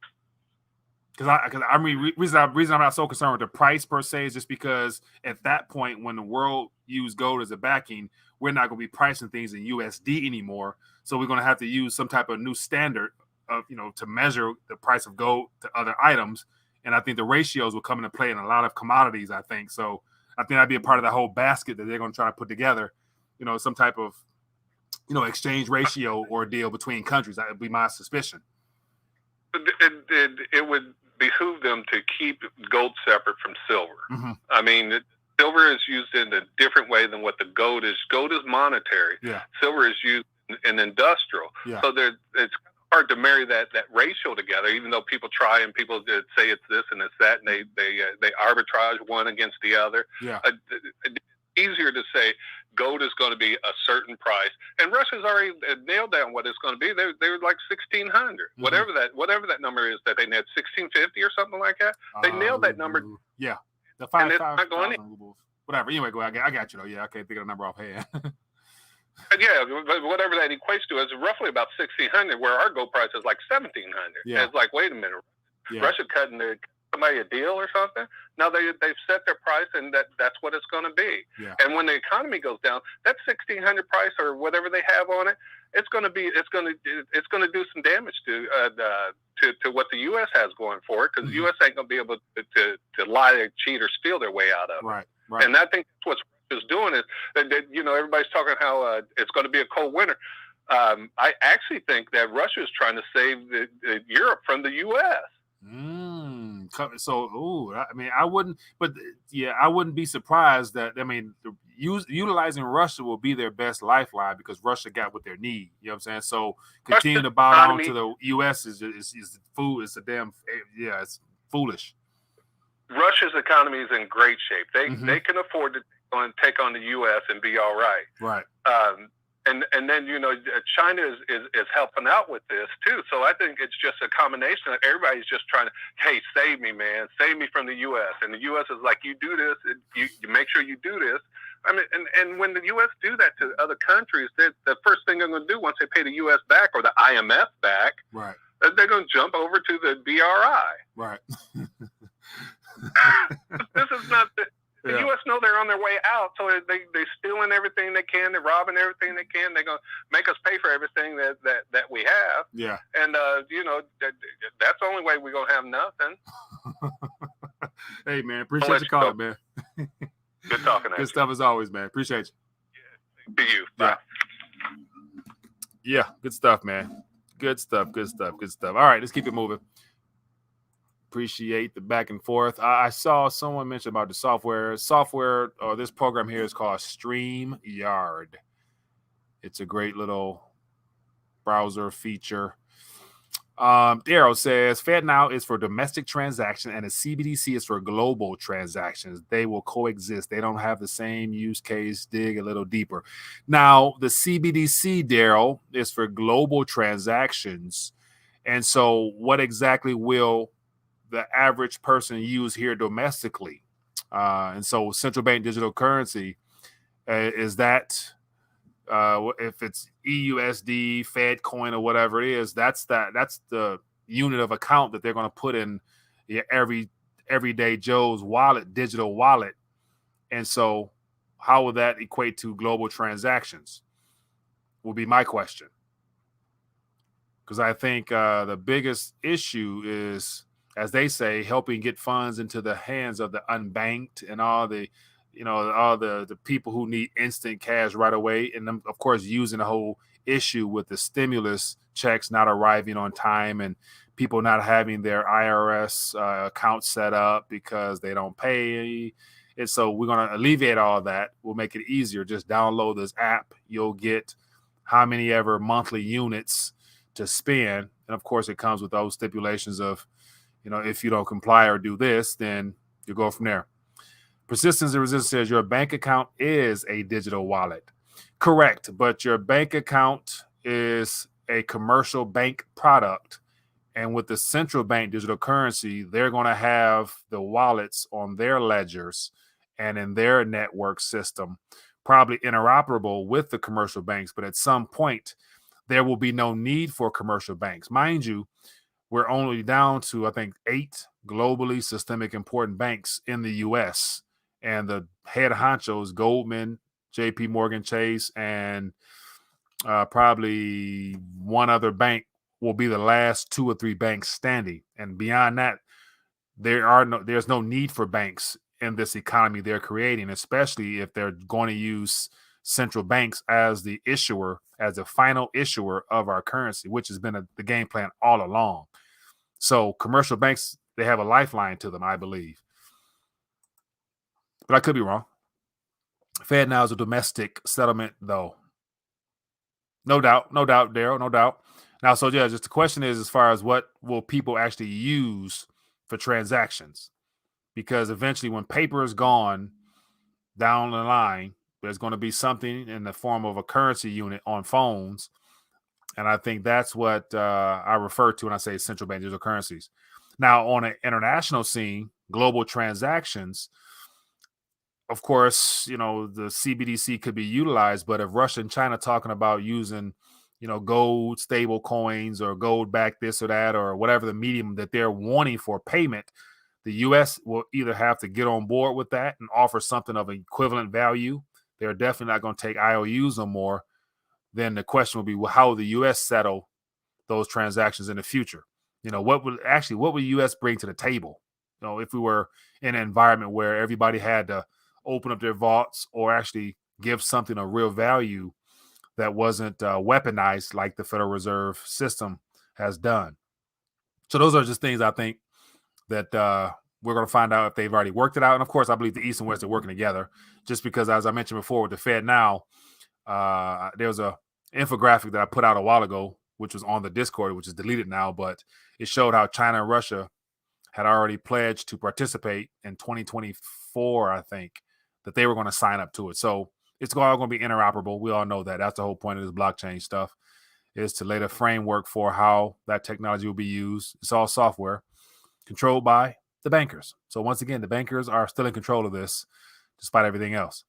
Because I mean, reason I'm not so concerned with the price per se is just because at that point, when the world used gold as a backing, we're not going to be pricing things in USD anymore. So we're going to have to use some type of new standard of, to measure the price of gold to other items. And I think the ratios will come into play in a lot of commodities, I think. So I think that'd be a part of the whole basket that they're going to try to put together, some type of, exchange ratio or deal between countries. That would be my suspicion. It would behoove them to keep gold separate from silver. I mean, silver is used in a different way than what the gold is. Gold is monetary. Yeah. Silver is used in industrial. Yeah. So it's hard to marry that ratio together, even though people try and people say it's this and it's that, and they arbitrage one against the other. Yeah. It's easier to say gold is going to be a certain price, and Russia's already nailed down what it's going to be. They were like 1,600, whatever that number is that they net, 1,650 or something like that. They nailed that number. Yeah, the 5,000 rubles. Whatever. Anyway, I got you though. Yeah, I can't think of the number offhand. Yeah, but whatever that equates to is roughly about 1,600, where our gold price is like 1,700. Yeah. And it's like, wait a minute, Russia cutting somebody a deal or something? No, they've set their price, and that's what it's going to be. Yeah. And when the economy goes down, that 1,600 price or whatever they have on it, it's going to do some damage to what the U.S. has going for it, because the U.S. ain't going to be able to lie or cheat or steal their way out of it. Right. And I think that's what Russia's doing is that everybody's talking how it's going to be a cold winter. I actually think that Russia is trying to save Europe from the U.S. So, I mean, I wouldn't be surprised that, utilizing Russia will be their best lifeline, because Russia got what they need. You know what I'm saying? So continue to bow down to the U.S. is fool. It's it's foolish. Russia's economy is in great shape. They can afford to take on the U.S. and be all right. Right. And then China is helping out with this too. So I think it's just a combination of everybody's just trying to, hey, save me, man, save me from the U.S. And the U.S. is like, you do this, you make sure you do this. I mean, and when the U.S. do that to other countries, the first thing they're going to do once they pay the U.S. back or the IMF back, right, they're going to jump over to the BRI. Right. This is not the U.S. know they're on their way out, so they stealing everything they can, they're robbing everything they can. They're gonna make us pay for everything that we have. Yeah. And that's the only way we're gonna have nothing. Hey man, appreciate your call, man. Good talking. Good stuff as always, man. Appreciate you. Yeah. To you. Bye. Yeah, good stuff, man. Good stuff. Good stuff. Good stuff. All right, let's keep it moving. Appreciate the back and forth. I saw someone mention about the software. Or this program here is called StreamYard. It's a great little browser feature. Daryl says FedNow is for domestic transactions and the CBDC is for global transactions. They will coexist. They don't have the same use case. Dig a little deeper. Now, the CBDC, Daryl, is for global transactions. And so what exactly will the average person use here domestically? And so central bank digital currency, is that if it's EUSD, Fed coin, or whatever it is, that's the unit of account that they're going to put in everyday Joe's wallet, digital wallet. And so how will that equate to global transactions will be my question. Because I think the biggest issue is, as they say, helping get funds into the hands of the unbanked and all the people who need instant cash right away. And then, of course, using the whole issue with the stimulus checks not arriving on time and people not having their IRS account set up because they don't pay. And so we're going to alleviate all that. We'll make it easier. Just download this app. You'll get how many ever monthly units to spend. And of course, it comes with those stipulations of, if you don't comply or do this, then you go from there. Persistence and Resistance says your bank account is a digital wallet. Correct, but your bank account is a commercial bank product. And with the central bank digital currency, they're going to have the wallets on their ledgers and in their network system, probably interoperable with the commercial banks. But at some point, there will be no need for commercial banks. Mind you, we're only down to, I think, 8 globally systemic important banks in the U.S., and the head honchos, Goldman, JP Morgan Chase, and probably one other bank will be the last 2 or 3 banks standing. And beyond that, there's no need for banks in this economy they're creating, especially if they're going to use central banks as the issuer, as the final issuer of our currency, which has been the game plan all along. So commercial banks, they have a lifeline to them, I believe. But I could be wrong. FedNow is a domestic settlement, though. No doubt, Daryl, no doubt. Now, so yeah, just the question is, as far as what will people actually use for transactions? Because eventually, when paper is gone down the line, there's going to be something in the form of a currency unit on phones. And I think that's what I refer to when I say central bank digital currencies. Now, on an international scene, global transactions, of course, the CBDC could be utilized, but if Russia and China talking about using, gold stable coins or gold back this or that, or whatever the medium that they're wanting for payment, the U.S. will either have to get on board with that and offer something of equivalent value. They're definitely not going to take IOUs no more. Then the question will be, well, how will the U.S. settle those transactions in the future? What would the U.S. bring to the table? If we were in an environment where everybody had to open up their vaults or actually give something of real value that wasn't weaponized like the Federal Reserve System has done. So those are just things I think that we're going to find out if they've already worked it out. And of course, I believe the East and West are working together, just because, as I mentioned before, with the FedNow, there was a infographic that I put out a while ago, which was on the Discord, which is deleted now, but it showed how China and Russia had already pledged to participate in 2024, I think, that they were going to sign up to it. So it's all going to be interoperable. We all know that. That's the whole point of this blockchain stuff, is to lay the framework for how that technology will be used. It's all software controlled by the bankers. So once again, the bankers are still in control of this, despite everything else.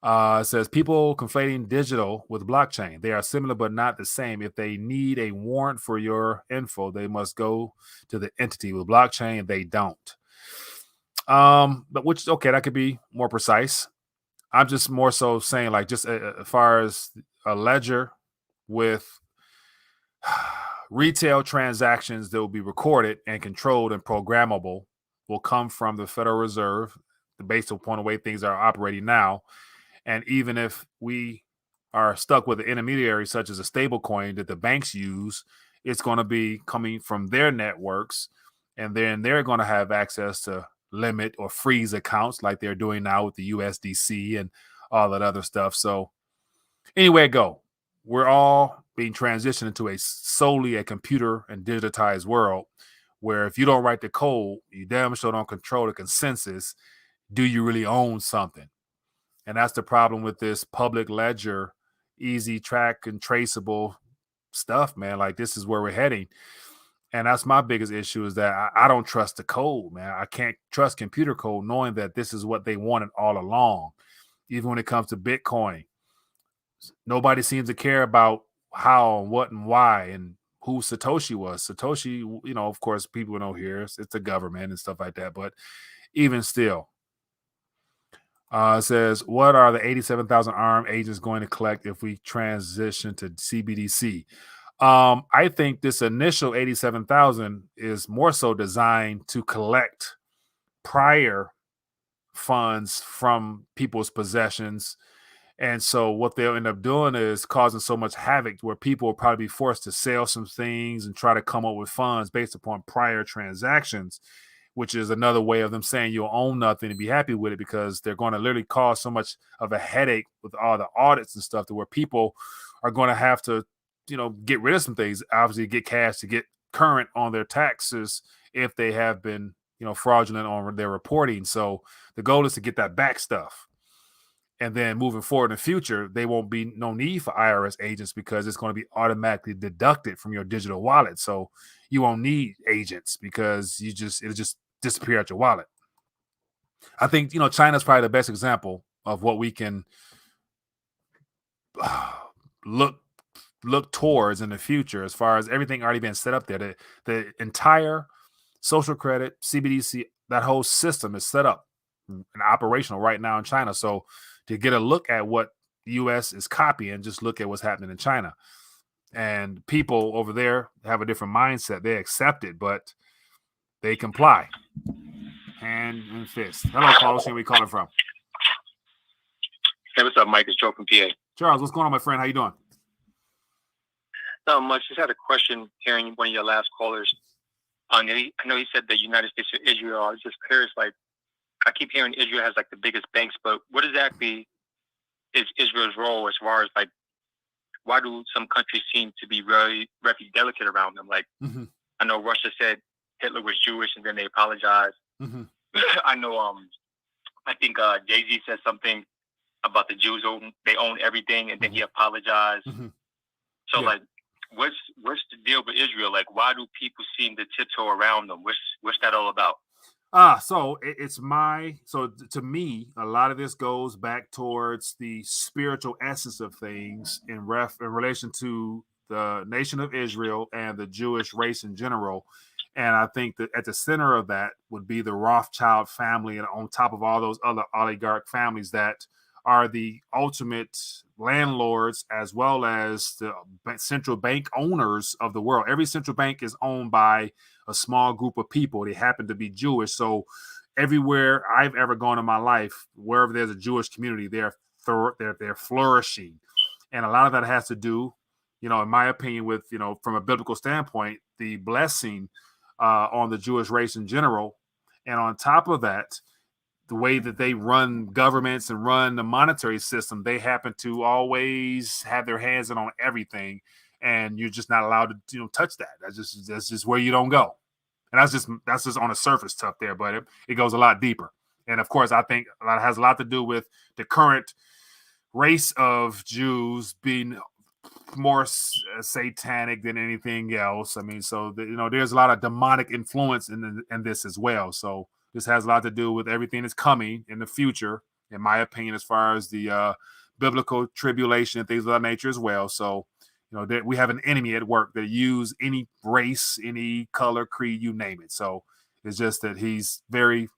It says people conflating digital with blockchain. They are similar but not the same. If they need a warrant for your info, they must go to the entity. With blockchain, they don't. But which, okay, that could be more precise. I'm just more so saying, like, just as far as a ledger with retail transactions that will be recorded and controlled and programmable will come from the Federal Reserve based upon the way things are operating now. And even if we are stuck with an intermediary such as a stable coin that the banks use, it's going to be coming from their networks, and then they're going to have access to limit or freeze accounts like they're doing now with the USDC and all that other stuff. So anyway, go. We're all being transitioned into a solely a computer and digitized world where if you don't write the code, you damn sure don't control the consensus. Do you really own something? And that's the problem with this public ledger, easy track and traceable stuff, man. Like this is where we're heading. And that's my biggest issue is that I don't trust the code, man. I can't trust computer code knowing that this is what they wanted all along. Even when it comes to Bitcoin, nobody seems to care about how and what and why and who Satoshi was. Satoshi, you know, of course, people know here it's the government and stuff like that. But even still, it says, what are the 87,000 armed agents going to collect if we transition to CBDC? I think this initial 87,000 is more so designed to collect prior funds from people's possessions. And so what they'll end up doing is causing so much havoc where people will probably be forced to sell some things and try to come up with funds based upon prior transactions, which is another way of them saying you'll own nothing and be happy with it, because they're going to literally cause so much of a headache with all the audits and stuff to where people are going to have to, you know, get rid of some things, obviously get cash to get current on their taxes if they have been, you know, fraudulent on their reporting. So the goal is to get that back stuff. And then moving forward in the future, there won't be no need for IRS agents because it's going to be automatically deducted from your digital wallet. So you won't need agents because it'll just disappear out your wallet. I think, you know, China's probably the best example of what we can look towards in the future as far as everything already been set up there. The entire social credit, CBDC, that whole system is set up and operational right now in China. So to get a look at what the U.S. is copying, just look at what's happening in China. And people over there have a different mindset. They accept it, but they comply. Hand and fist. Hello, Carlos. Where we calling from? Hey, what's up, Mike? It's Joe from PA. Charles, what's going on, my friend? How you doing? Not much. Just had a question hearing one of your last callers. I know he said the United States or Israel. I was just curious, like, I keep hearing Israel has like the biggest banks, but what exactly is Israel's role as far as like, why do some countries seem to be very delicate around them? Like, I know Russia said Hitler was Jewish and then they apologized. I know, I think Jay-Z said something about the Jews they own everything and then he apologized. So like, what's the deal with Israel? Like, why do people seem to tiptoe around them? What's that all about? So to me, a lot of this goes back towards the spiritual essence of things in relation to the nation of Israel and the Jewish race in general. And I think that at the center of that would be the Rothschild family, and on top of all those other oligarch families that are the ultimate landlords as well as the central bank owners of the world. Every central bank is owned by a small group of people. They happen to be Jewish. So everywhere I've ever gone in my life, wherever there's a Jewish community, they're flourishing. And a lot of that has to do, you know, in my opinion, with, you know, from a biblical standpoint, the blessing on the Jewish race in general. And on top of that, the way that they run governments and run the monetary system, they happen to always have their hands in on everything, and you're just not allowed to, you know, touch that. That's just where you don't go. And that's just on the surface stuff there, but it goes a lot deeper. And of course, I think it has a lot to do with the current race of Jews being more satanic than anything else. I mean, so you know, there's a lot of demonic influence in this as well. So this has a lot to do with everything that's coming in the future, in my opinion, as far as the biblical tribulation and things of that nature as well. So, you know, we have an enemy at work that use any race, any color, creed, you name it. So it's just that he's very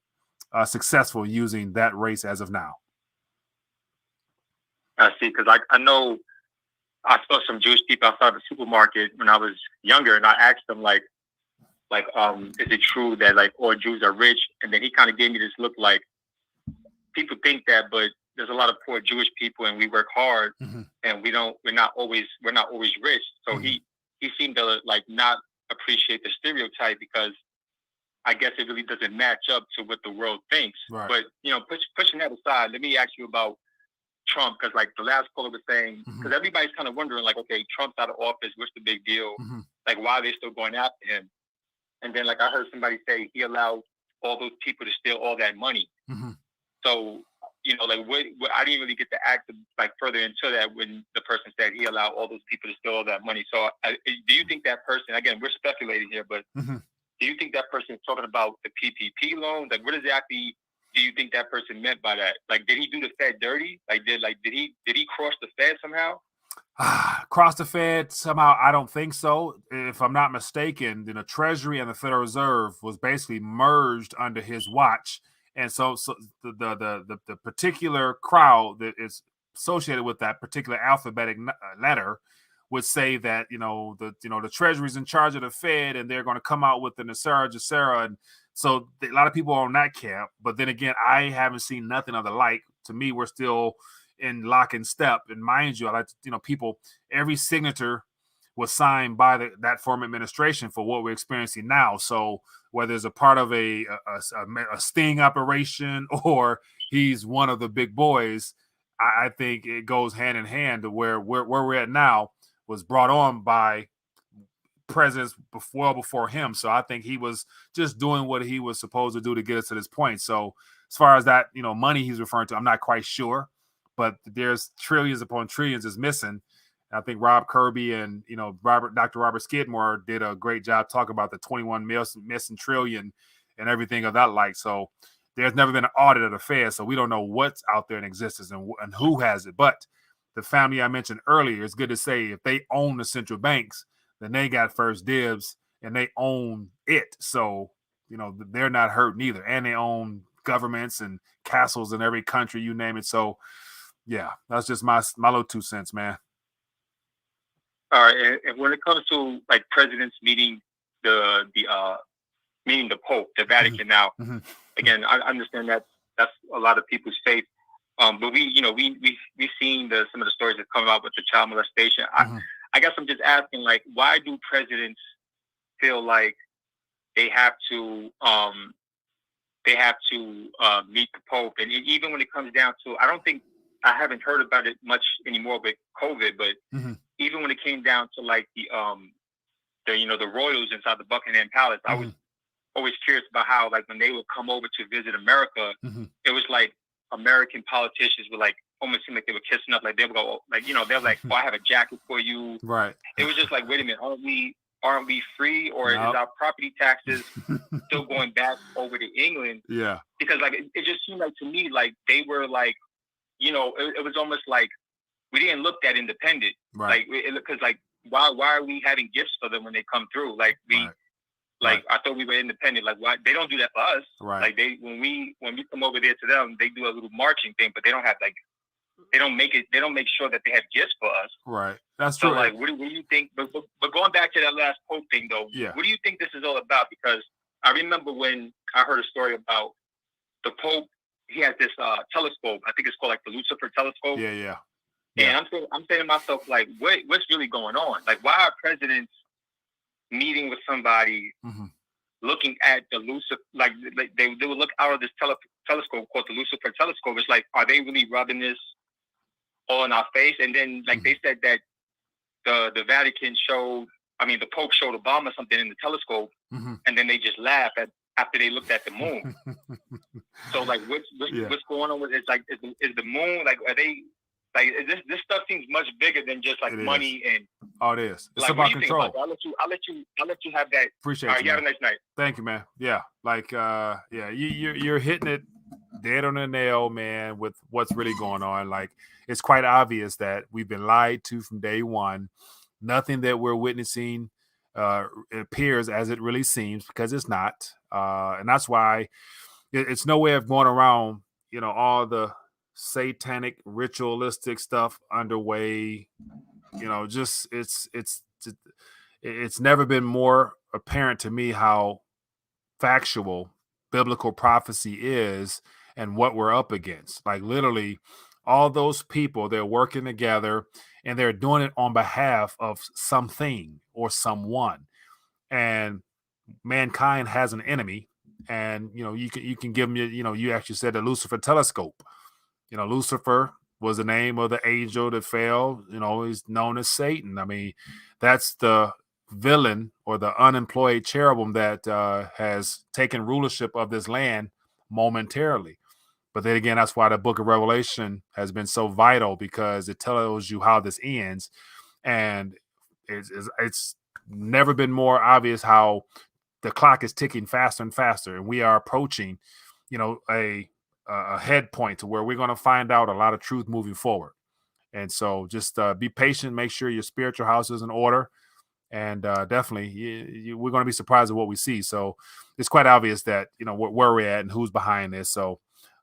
successful using that race as of now. I see, because I know I saw some Jewish people outside the supermarket when I was younger, and I asked them, like, is it true that like all Jews are rich? And then he kind of gave me this look like people think that, but there's a lot of poor Jewish people, and we work hard, and we're not always rich. So he seemed to like not appreciate the stereotype because I guess it really doesn't match up to what the world thinks. Right. But pushing that aside, let me ask you about Trump, because like the last caller was saying, because everybody's kind of wondering, like, okay, Trump's out of office, what's the big deal? Like, why are they still going after him? And then, like, I heard somebody say he allowed all those people to steal all that money. So, like, what I didn't really get to act like further into that when the person said he allowed all those people to steal all that money. So, do you think that person? Again, we're speculating here, but do you think that person is talking about the PPP loans? Like, what exactly do you think that person meant by that? Like, did he do the Fed dirty? Like, did he cross the Fed somehow? Cross the Fed somehow? I don't think so. If I'm not mistaken, then the Treasury and the Federal Reserve was basically merged under his watch, and so the particular crowd that is associated with that particular alphabetic letter would say that the Treasury's in charge of the Fed, and they're going to come out with the Nasara Jacera, and so a lot of people are on that camp. But then again, I haven't seen nothing of the like. To me, we're still in lock and step. And mind you, I like to, people, every signature was signed by that former administration for what we're experiencing now. So whether it's a part of a sting operation or he's one of the big boys, I think it goes hand in hand to where we're at now was brought on by presidents before him. So I think he was just doing what he was supposed to do to get us to this point. So as far as that, money he's referring to, I'm not quite sure, but there's trillions upon trillions is missing. I think Rob Kirby and, Dr. Robert Skidmore did a great job talking about the 21 missing trillion and everything of that like. So there's never been an audit of the Fed, so we don't know what's out there in existence and who has it. But the family I mentioned earlier, it's good to say if they own the central banks, then they got first dibs and they own it. So, they're not hurt neither. And they own governments and castles in every country, you name it. So, yeah, that's just my little 2 cents, man. All right. And when it comes to like presidents meeting the Pope, the Vatican now, again, I understand that's a lot of people's faith. But we've seen some of the stories that come out with the child molestation. I guess I'm just asking, like, why do presidents feel like they have to meet the Pope? And even when it comes down to, I haven't heard about it much anymore with COVID, but even when it came down to like the royals inside the Buckingham Palace, I was always curious about how, like, when they would come over to visit America, it was like American politicians would like almost seem like they were kissing up, like they would go, like, they're like, oh, I have a jacket for you. Right. It was just like, wait a minute, aren't we free, or is our property taxes still going back over to England? Yeah. Because like it just seemed like to me like they were like, it was almost like we didn't look that independent. Right. Like because like why are we having gifts for them when they come through? Like I thought we were independent. Like, why they don't do that for us? Right. Like when we come over there to them, they do a little marching thing, but they don't have like they don't make sure that they have gifts for us. Right. That's true. So like, what do you think? But going back to that last Pope thing though, what do you think this is all about? Because I remember when I heard a story about the Pope. He has this telescope. I think it's called like the Lucifer telescope. Yeah. And I'm saying to myself, like, what's really going on? Like, why are presidents meeting with somebody, looking at the Lucifer? Like they would look out of this telescope called the Lucifer telescope. It's like, are they really rubbing this all in our face? And then, like they said that the Vatican showed, the Pope showed Obama something in the telescope, and then they just laugh after they looked at the moon. So like, what's going on with it? It's like, is the moon, like, are they, like, this stuff seems much bigger than just like money and. Oh, it is. It's like, about control. I'll let you have that. Appreciate you. All right, you have a nice night. Thank you, man. Yeah, like, you're hitting it dead on the nail, man, with what's really going on. Like, it's quite obvious that we've been lied to from day one. Nothing that we're witnessing appears as it really seems, because it's not. And that's why it's no way of going around, all the satanic ritualistic stuff underway. Just it's never been more apparent to me how factual biblical prophecy is and what we're up against. Like literally all those people, they're working together and they're doing it on behalf of something or someone. And mankind has an enemy. And you can give them, you actually said the Lucifer telescope. Lucifer was the name of the angel that fell. He's known as Satan. I mean, that's the villain or the unemployed cherubim that has taken rulership of this land momentarily. But then again, that's why the book of Revelation has been so vital, because it tells you how this ends. And it's never been more obvious how the clock is ticking faster and faster. And we are approaching, a head point to where we're going to find out a lot of truth moving forward. And so just be patient, make sure your spiritual house is in order. And definitely we're going to be surprised at what we see. So it's quite obvious that, where we're at and who's behind this. So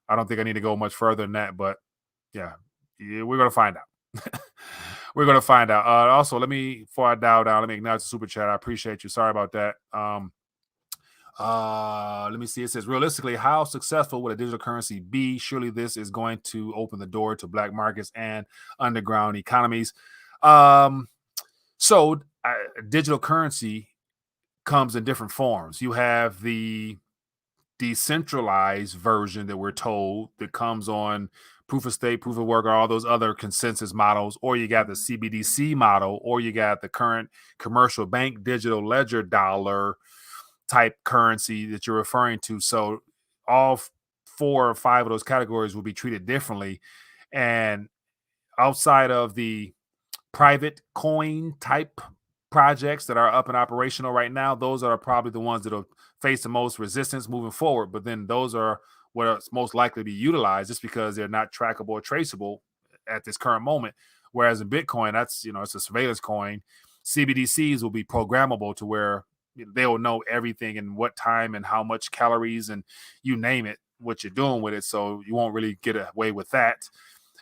I don't think I need to go much further than that, but yeah, we're going to find out. We're going to find out. Also, before I dial down, let me acknowledge the super chat. I appreciate you. Sorry about that. Let me see. It says, realistically, how successful would a digital currency be? Surely this is going to open the door to black markets and underground economies. So digital currency comes in different forms. You have the decentralized version that we're told that comes on proof of stake, proof of work, or all those other consensus models, or you got the CBDC model, or you got the current commercial bank digital ledger dollar type currency that you're referring to. So all 4 or 5 of those categories will be treated differently. And outside of the private coin type projects that are up and operational right now, those are probably the ones that will face the most resistance moving forward. But then those are what are most likely to be utilized, just because they're not trackable or traceable at this current moment. Whereas in Bitcoin, that's, it's a surveillance coin. CBDCs will be programmable to where they'll know everything and what time and how much calories and you name it, what you're doing with it. So you won't really get away with that.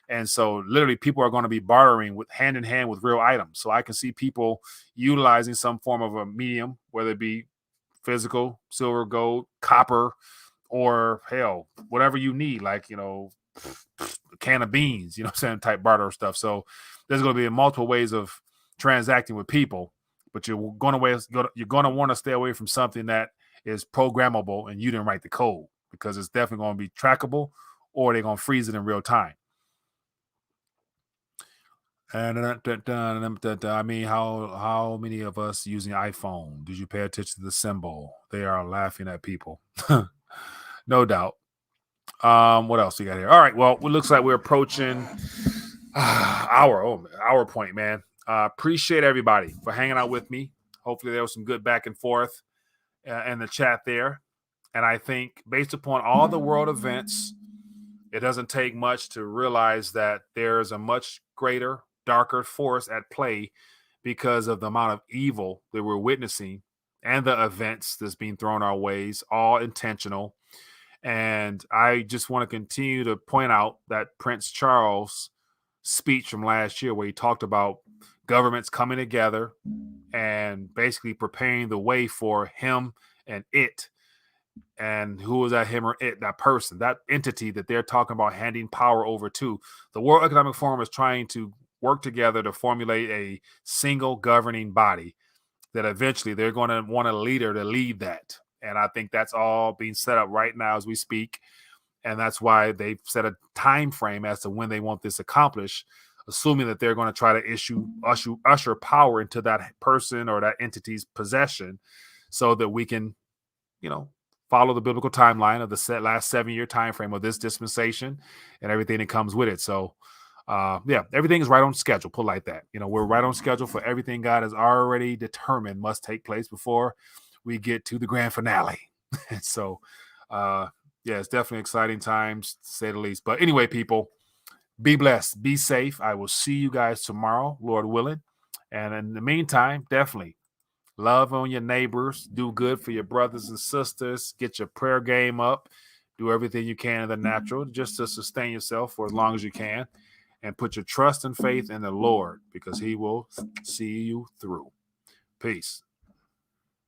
And so literally people are going to be bartering with hand in hand with real items. So I can see people utilizing some form of a medium, whether it be physical, silver, gold, copper, or hell, whatever you need, like, a can of beans, type barter stuff. So there's going to be multiple ways of transacting with people, but you're going to want to stay away from something that is programmable and you didn't write the code, because it's definitely going to be trackable, or they're going to freeze it in real time. And I mean, how many of us using iPhone? Did you pay attention to the symbol? They are laughing at people. No doubt. What else we got here? All right. Well, it looks like we're approaching our point, man. Appreciate everybody for hanging out with me. Hopefully there was some good back and forth in the chat there. And I think based upon all the world events, it doesn't take much to realize that there's a much greater, darker force at play because of the amount of evil that we're witnessing and the events that's being thrown our ways, all intentional. And I just want to continue to point out that Prince Charles' speech from last year, where he talked about governments coming together and basically preparing the way for him and it. And who is that him or it? That person, that entity that they're talking about handing power over to. The World Economic Forum is trying to work together to formulate a single governing body that eventually they're going to want a leader to lead that. And I think that's all being set up right now as we speak. And that's why they've set a time frame as to when they want this accomplished, assuming that they're going to try to usher power into that person or that entity's possession, so that we can, follow the biblical timeline of the last 7-year time frame of this dispensation and everything that comes with it. So everything is right on schedule, put like that. We're right on schedule for everything God has already determined must take place before we get to the grand finale. And so it's definitely exciting times, to say the least. But anyway, people, be blessed, be safe. I will see you guys tomorrow, Lord willing. And in the meantime, definitely love on your neighbors, do good for your brothers and sisters, get your prayer game up, do everything you can in the natural just to sustain yourself for as long as you can, and put your trust and faith in the Lord, because he will see you through. Peace.